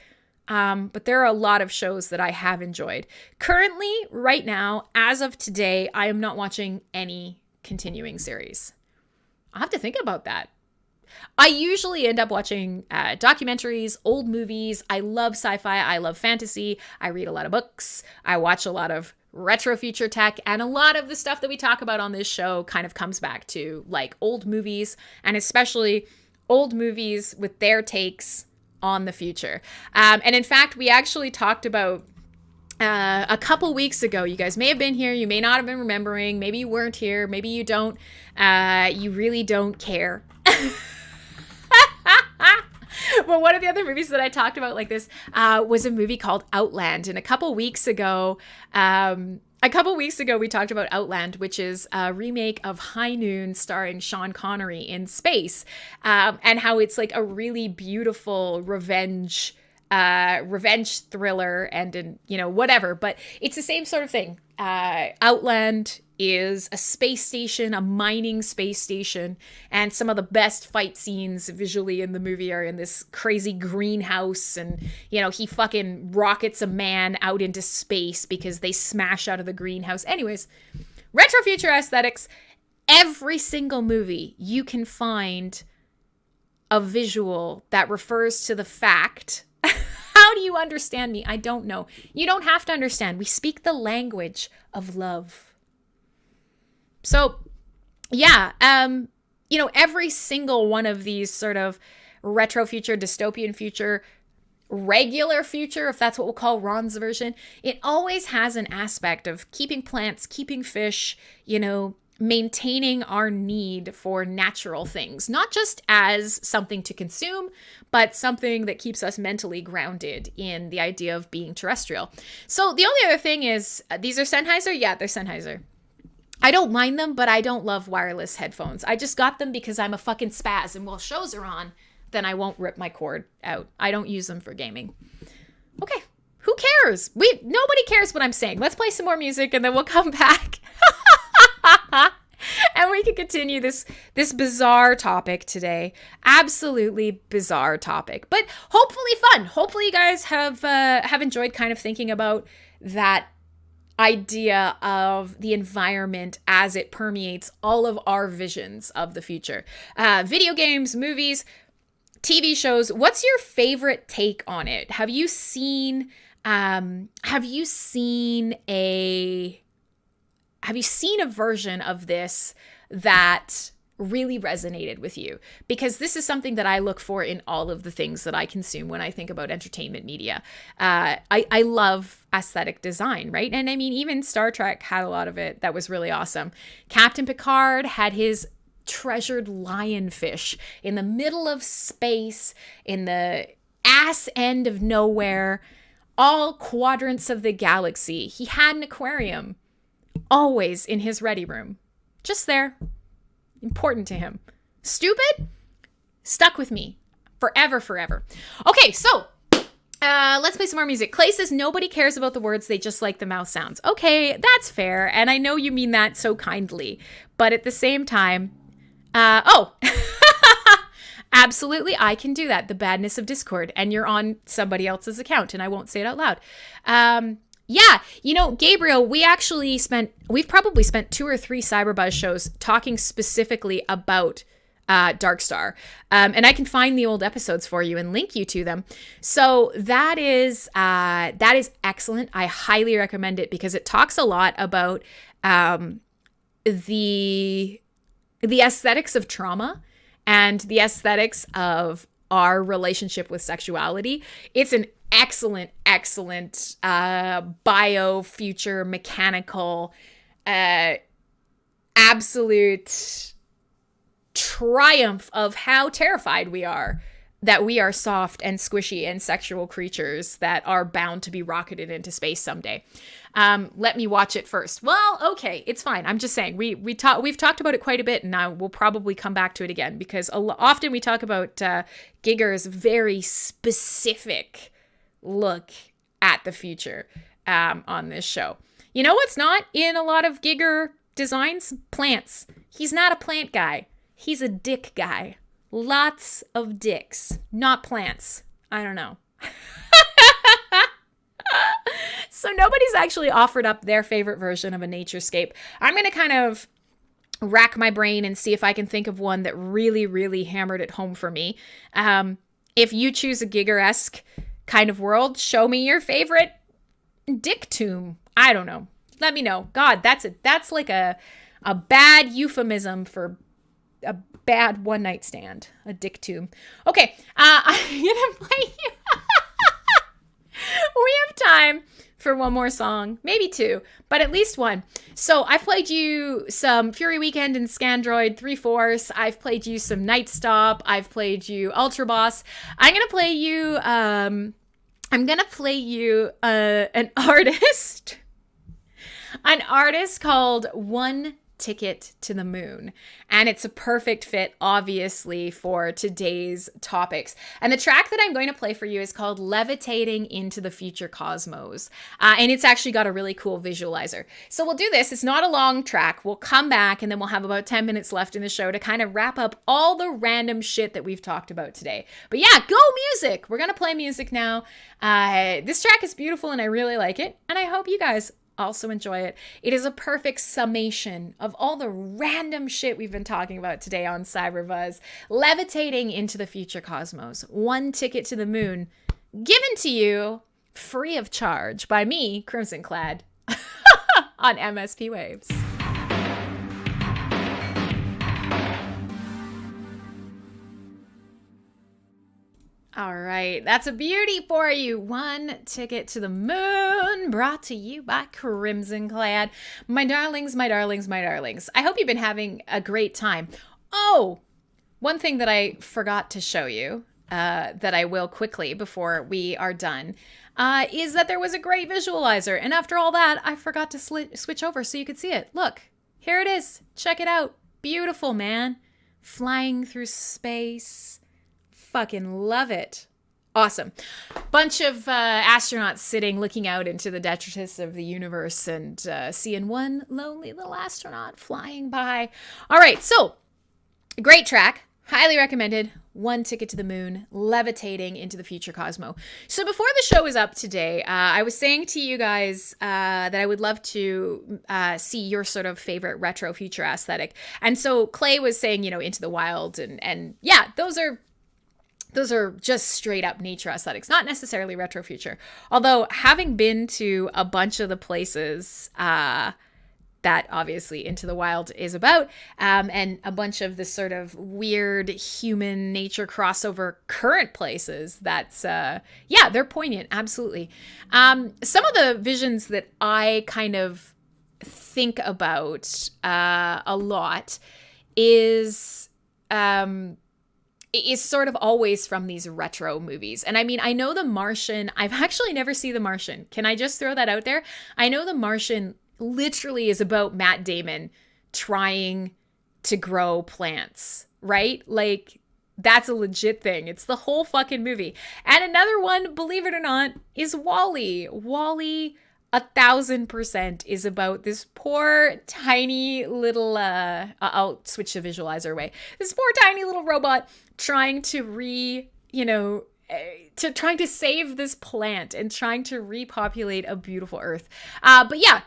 But there are a lot of shows that I have enjoyed. Currently, right now, as of today, I am not watching any continuing series. I'll have to think about that. I usually end up watching documentaries, old movies. I love sci-fi. I love fantasy. I read a lot of books. I watch a lot of retro future tech. And a lot of the stuff that we talk about on this show kind of comes back to like old movies, and especially old movies with their takes on the future. And in fact, we actually talked about a couple weeks ago. You guys may have been here. You may not have been remembering. Maybe you weren't here. Maybe you don't. You really don't care. Well, one of the other movies that I talked about like this was a movie called Outland. And a couple weeks ago, we talked about Outland, which is a remake of High Noon starring Sean Connery in space, and how it's like a really beautiful revenge thriller and whatever. But it's the same sort of thing. Outland is a space station, a mining space station, and some of the best fight scenes visually in the movie are in this crazy greenhouse, and he fucking rockets a man out into space because they smash out of the greenhouse. Anyways, retro future aesthetics. Every single movie you can find a visual that refers to the fact. How do you understand me? I don't know. You don't have to understand. We speak the language of love. So, yeah, every single one of these sort of retro future, dystopian future, regular future, if that's what we'll call Ron's version, it always has an aspect of keeping plants, keeping fish, maintaining our need for natural things, not just as something to consume, but something that keeps us mentally grounded in the idea of being terrestrial. So the only other thing is, these are Sennheiser? Yeah, they're Sennheiser. I don't mind them, but I don't love wireless headphones. I just got them because I'm a fucking spaz, and while shows are on, then I won't rip my cord out. I don't use them for gaming. Okay, who cares? Nobody cares what I'm saying. Let's play some more music, and then we'll come back. And we can continue this bizarre topic today. Absolutely bizarre topic, but hopefully fun. Hopefully you guys have enjoyed kind of thinking about that idea of the environment as it permeates all of our visions of the future. Video games, movies, TV shows. What's your favorite take on it? Have you seen a version of this that really resonated with you? Because this is something that I look for in all of the things that I consume when I think about entertainment media. I love aesthetic design, right? And I mean, even Star Trek had a lot of it that was really awesome. Captain Picard had his treasured lionfish in the middle of space, in the ass end of nowhere, all quadrants of the galaxy. He had an aquarium always in his ready room, just there. Important to him. Stupid? Stuck with me forever. Okay, so let's play some more music. Clay says nobody cares about the words, they just like the mouth sounds. Okay, that's fair, and I know you mean that so kindly, but at the same time, absolutely, I can do that. The badness of Discord, and you're on somebody else's account, and I won't say it out loud. Yeah, Gabriel, we've probably spent 2 or 3 CyberBuzz shows talking specifically about Darkstar. And I can find the old episodes for you and link you to them. So that is excellent. I highly recommend it because it talks a lot about the aesthetics of trauma and the aesthetics of our relationship with sexuality. It's an excellent bio future mechanical absolute triumph of how terrified we are that we are soft and squishy and sexual creatures that are bound to be rocketed into space someday. Let me watch it first. Well, okay, it's fine. I'm just saying we've talked about it quite a bit, and I will probably come back to it again because often we talk about Giger's very specific look at the future on this show. You know what's not in a lot of Giger designs? Plants. He's not a plant guy. He's a dick guy. Lots of dicks, not plants. I don't know. So nobody's actually offered up their favorite version of a Naturescape. I'm going to kind of rack my brain and see if I can think of one that really, really hammered it home for me. If you choose a Giger-esque kind of world, show me your favorite dick tomb. I don't know. Let me know. God, that's like a bad euphemism for a bad one night stand. A dick tomb. Okay, I'm gonna play you. We have time for one more song, maybe two, but at least one. So I've played you some Fury Weekend and Scandroid 3/4. I've played you some Night Stop. I've played you Ultra Boss. I'm gonna play you an artist called One Ticket to the Moon. And it's a perfect fit, obviously, for today's topics. And the track that I'm going to play for you is called Levitating into the Future Cosmos. And it's actually got a really cool visualizer. So we'll do this. It's not a long track. We'll come back and then we'll have about 10 minutes left in the show to kind of wrap up all the random shit that we've talked about today. But yeah, go music. We're going to play music now. This track is beautiful and I really like it. And I hope you guys also enjoy it. It is a perfect summation of all the random shit we've been talking about today on CyberBuzz. Levitating into the future cosmos. One Ticket to the Moon. Given to you free of charge by me, Crimson Clad, on MSP Waves. All right, that's a beauty for you. One Ticket to the Moon, brought to you by Crimson Clad. My darlings, my darlings, my darlings. I hope you've been having a great time. Oh, one thing that I forgot to show you, that I will quickly before we are done, is that there was a great visualizer. And after all that, I forgot to switch over so you could see it. Look, here it is. Check it out. Beautiful, man. Flying through space. Fucking love it. Awesome. Bunch of astronauts sitting, looking out into the detritus of the universe and seeing one lonely little astronaut flying by. All right, so great track. Highly recommended. One Ticket to the Moon, Levitating into the Future Cosmo. So before the show is up today, I was saying to you guys that I would love to see your sort of favorite retro future aesthetic. And so Clay was saying, Into the Wild. And yeah, those are just straight up nature aesthetics, not necessarily retro future. Although having been to a bunch of the places that obviously Into the Wild is about, and a bunch of the sort of weird human nature crossover current places, that's, they're poignant, absolutely. Some of the visions that I kind of think about a lot is sort of always from these retro movies. And I mean, I know The Martian, I've actually never seen The Martian. Can I just throw that out there? I know The Martian literally is about Matt Damon trying to grow plants, right? Like, that's a legit thing. It's the whole fucking movie. And another one, believe it or not, is WALL-E. WALL-E 1000% is about this poor tiny little I'll switch the visualizer away. This poor tiny little robot trying to trying to save this plant and trying to repopulate a beautiful earth. But yeah,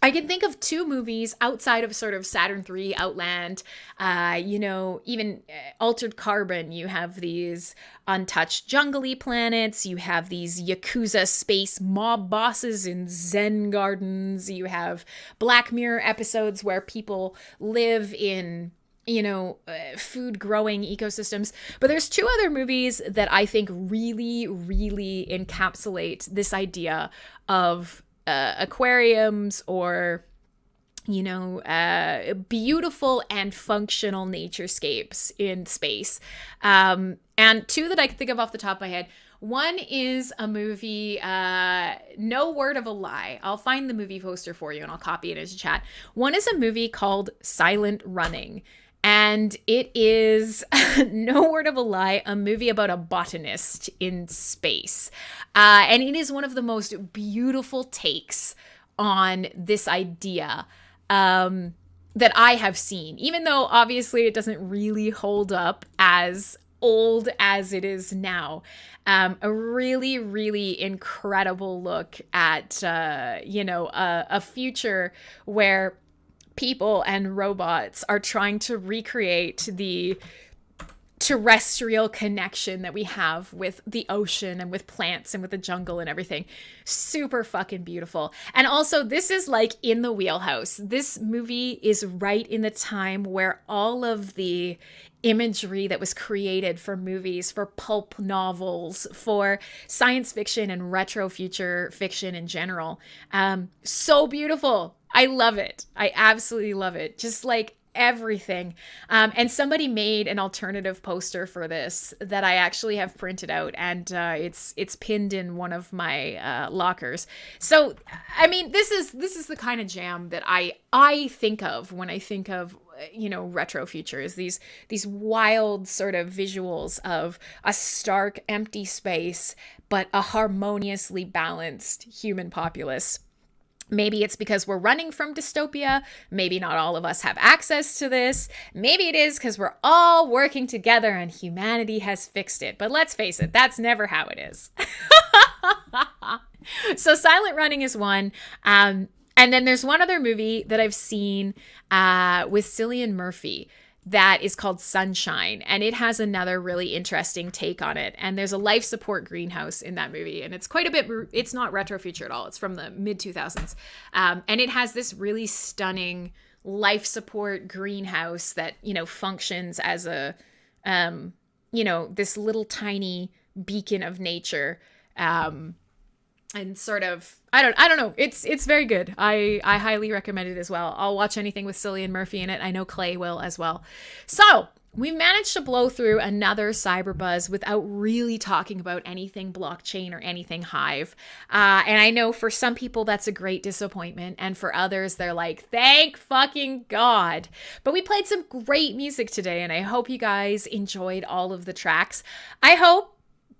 I can think of two movies outside of sort of Saturn III, Outland, even Altered Carbon. You have these untouched jungly planets. You have these Yakuza space mob bosses in Zen gardens. You have Black Mirror episodes where people live in food growing ecosystems. But there's two other movies that I think really, really encapsulate this idea of aquariums or beautiful and functional naturescapes in space. And two that I can think of off the top of my head. One is a movie, No Word of a Lie. I'll find the movie poster for you and I'll copy it into chat. One is a movie called Silent Running. And it is, no word of a lie, a movie about a botanist in space. And it is one of the most beautiful takes on this idea that I have seen, even though obviously it doesn't really hold up as old as it is now. A really, really incredible look at, a future where people and robots are trying to recreate the terrestrial connection that we have with the ocean and with plants and with the jungle and everything. Super fucking beautiful. And also, this is like in the wheelhouse. This movie is right in the time where all of the imagery that was created for movies, for pulp novels, for science fiction and retro future fiction in general. So beautiful. I love it. I absolutely love it. Just like everything. And somebody made an alternative poster for this that I actually have printed out, and it's pinned in one of my lockers. So, I mean, this is the kind of jam that I think of when I think of, you know, retro futures, these wild sort of visuals of a stark empty space, but a harmoniously balanced human populace. Maybe it's because we're running from dystopia. Maybe not all of us have access to this. Maybe it is because we're all working together and humanity has fixed it. But let's face it, that's never how it is. So silent running is one. And then there's one other movie that I've seen with Cillian Murphy that is called Sunshine, and it has another really interesting take on it. And there's a life support greenhouse in that movie, and it's quite a bit, it's not retro future at all. It's from the mid 2000s. And it has this really stunning life support greenhouse that, you know, functions as a, you know, this little tiny beacon of nature. And sort of, I don't know. It's very good. I highly recommend it as well. I'll watch anything with Cillian Murphy in it. I know Clay will as well. So we managed to blow through another CyberBuzz without really talking about anything blockchain or anything Hive. And I know for some people that's a great disappointment. And for others, they're like, thank fucking God. But we played some great music today, and I hope you guys enjoyed all of the tracks. I hope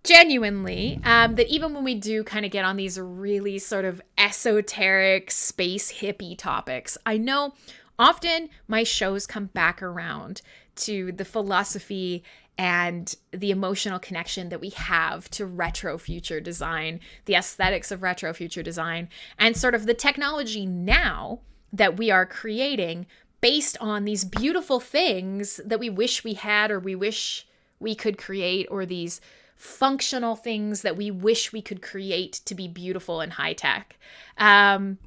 genuinely, that even when we do kind of get on these really sort of esoteric space hippie topics, I know often my shows come back around to the philosophy and the emotional connection that we have to retro future design, the aesthetics of retro future design, and sort of the technology now that we are creating based on these beautiful things that we wish we had or we wish we could create, or these functional things that we wish we could create to be beautiful and high tech. Yay,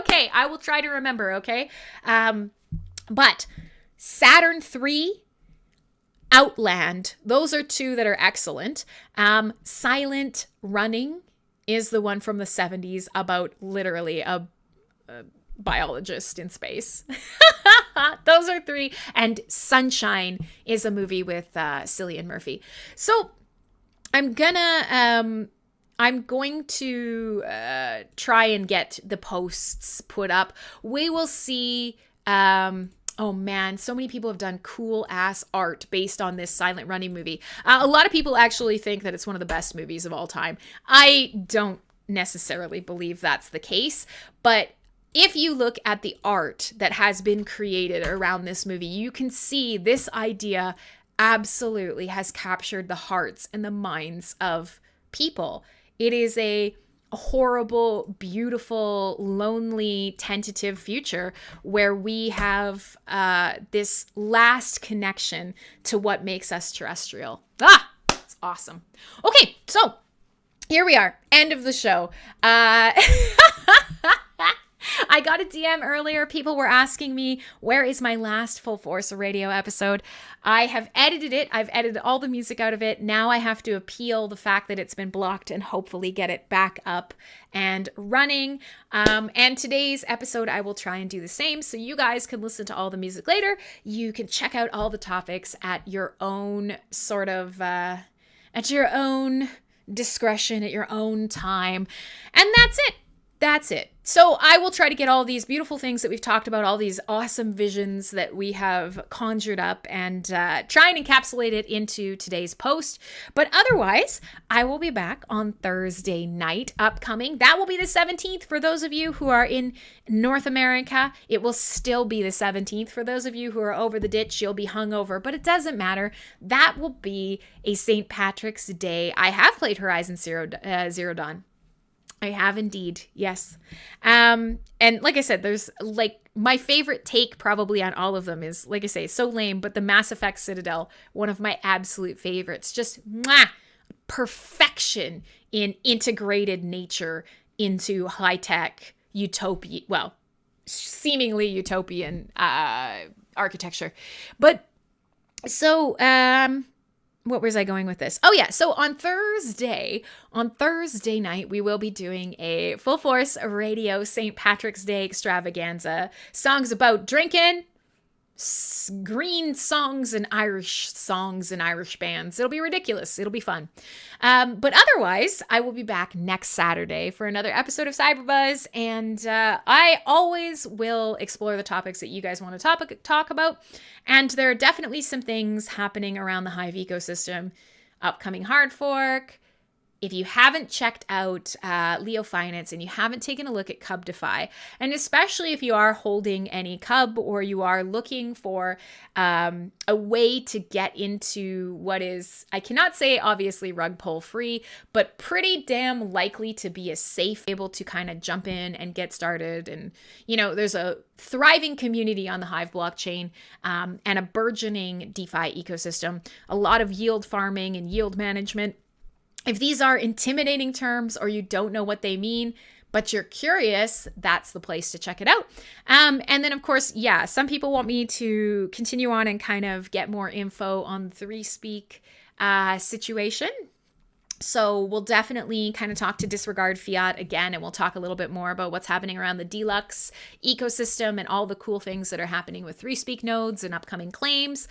okay, I will try to remember, okay? But Saturn 3, Outland, those are two that are excellent. Silent Running is the one from the 70s about literally a biologist in space. Those are three. And Sunshine is a movie with Cillian Murphy. So I'm going to try and get the posts put up. We will see. Oh man, so many people have done cool ass art based on this Silent Running movie. A lot of people actually think that it's one of the best movies of all time. I don't necessarily believe that's the case, but if you look at the art that has been created around this movie, you can see this idea absolutely has captured the hearts and the minds of people. It is a horrible, beautiful, lonely, tentative future where we have this last connection to what makes us terrestrial. It's awesome. Okay, so here we are, end of the show. I got a DM earlier. People were asking me, where is my last Full Force Radio episode? I have edited it. I've edited all the music out of it. Now I have to appeal the fact that it's been blocked and hopefully get it back up and running. And today's episode, I will try and do the same. So you guys can listen to all the music later. You can check out all the topics at your own sort of, at your own discretion, at your own time. And that's it. That's it. So I will try to get all these beautiful things that we've talked about, all these awesome visions that we have conjured up, and try and encapsulate it into today's post. But otherwise, I will be back on Thursday night upcoming. That will be the 17th for those of you who are in North America. It will still be the 17th. For those of you who are over the ditch, you'll be hungover, but it doesn't matter. That will be a St. Patrick's Day. I have played Horizon Zero Dawn. I have indeed. Yes. And like I said, there's like my favorite take probably on all of them is, like I say, so lame, but the Mass Effect Citadel, one of my absolute favorites. Just perfection in integrated nature into high-tech utopia, well, seemingly utopian architecture. But so what was I going with this? Oh yeah, so on Thursday night, we will be doing a full force radio St. Patrick's Day extravaganza. Songs about drinking, green songs and Irish bands. It'll be ridiculous. It'll be fun. But otherwise, I will be back next Saturday for another episode of CyberBuzz, and I always will explore the topics that you guys want to talk about. And there are definitely some things happening around the Hive ecosystem. Upcoming hard fork. If you haven't checked out Leo Finance and you haven't taken a look at Cub Defi, and especially if you are holding any Cub or you are looking for a way to get into what is, I cannot say obviously rug pull free, but pretty damn likely to be a safe, able to kind of jump in and get started. And, you know, there's a thriving community on the Hive blockchain and a burgeoning DeFi ecosystem, a lot of yield farming and yield management. If these are intimidating terms or you don't know what they mean, but you're curious, that's the place to check it out. And then, of course, yeah, some people want me to continue on and kind of get more info on the /3speak situation. So we'll definitely kind of talk to Disregard Fiat again, and we'll talk a little bit more about what's happening around the Deluxe ecosystem and all the cool things that are happening with /3speak nodes and upcoming claims.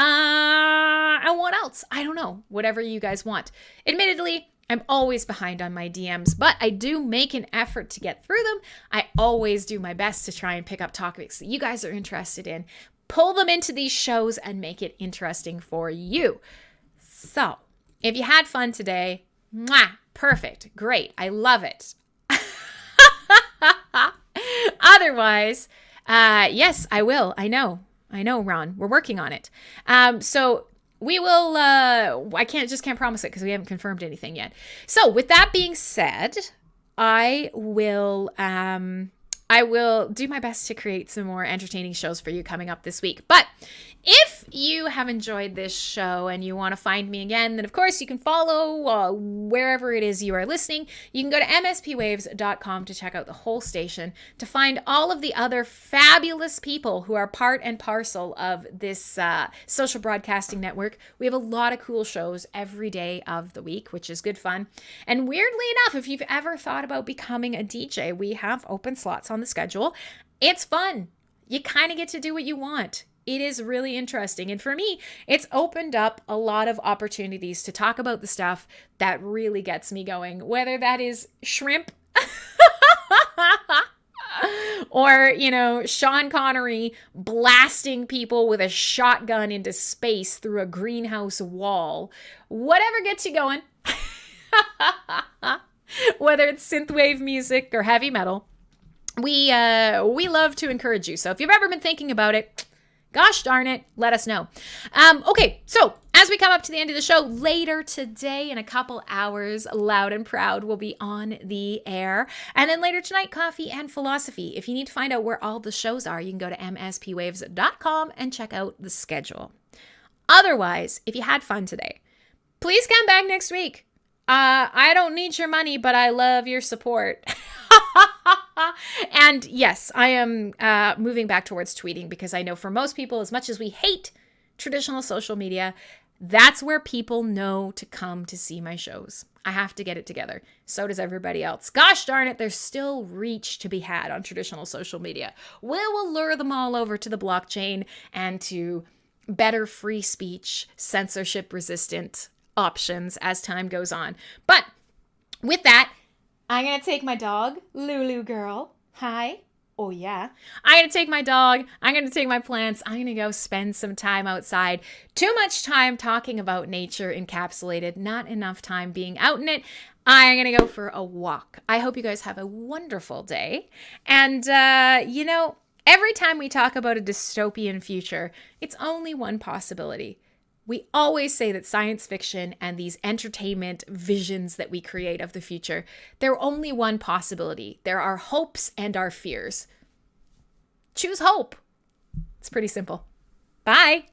And what else? I don't know. Whatever you guys want. Admittedly, I'm always behind on my DMs, but I do make an effort to get through them. I always do my best to try and pick up topics that you guys are interested in, pull them into these shows, and make it interesting for you. So, if you had fun today, perfect, great, I love it. Otherwise, yes, I will. I know, Ron. We're working on it. So we will, I can't promise it because we haven't confirmed anything yet. So with that being said, I will do my best to create some more entertaining shows for you coming up this week. But if you have enjoyed this show and you want to find me again, then of course you can follow wherever it is you are listening. You can go to mspwaves.com to check out the whole station, to find all of the other fabulous people who are part and parcel of this social broadcasting network. We have a lot of cool shows every day of the week, which is good fun. And weirdly enough, if you've ever thought about becoming a DJ, we have open slots on the schedule. It's fun. You kind of get to do what you want. It is really interesting. And for me, it's opened up a lot of opportunities to talk about the stuff that really gets me going, whether that is shrimp or, you know, Sean Connery blasting people with a shotgun into space through a greenhouse wall, whatever gets you going, whether it's synthwave music or heavy metal. We love to encourage you. So if you've ever been thinking about it, gosh darn it, let us know. Okay, so as we come up to the end of the show, later today in a couple hours, Loud and Proud will be on the air. And then later tonight, Coffee and Philosophy. If you need to find out where all the shows are, you can go to mspwaves.com and check out the schedule. Otherwise, if you had fun today, please come back next week. I don't need your money, but I love your support. And yes, I am moving back towards tweeting because I know for most people, as much as we hate traditional social media, that's where people know to come to see my shows. I have to get it together. So does everybody else. Gosh darn it, there's still reach to be had on traditional social media. We will lure them all over to the blockchain and to better free speech, censorship-resistant options as time goes on. But with that, I'm going to take my dog, Lulu girl. Hi. Oh, yeah. I'm going to take my dog. I'm going to take my plants. I'm going to go spend some time outside. Too much time talking about nature encapsulated. Not enough time being out in it. I'm going to go for a walk. I hope you guys have a wonderful day. And, you know, every time we talk about a dystopian future, it's only one possibility. We always say that science fiction and these entertainment visions that we create of the future, they're only one possibility. There are hopes and our fears. Choose hope. It's pretty simple. Bye.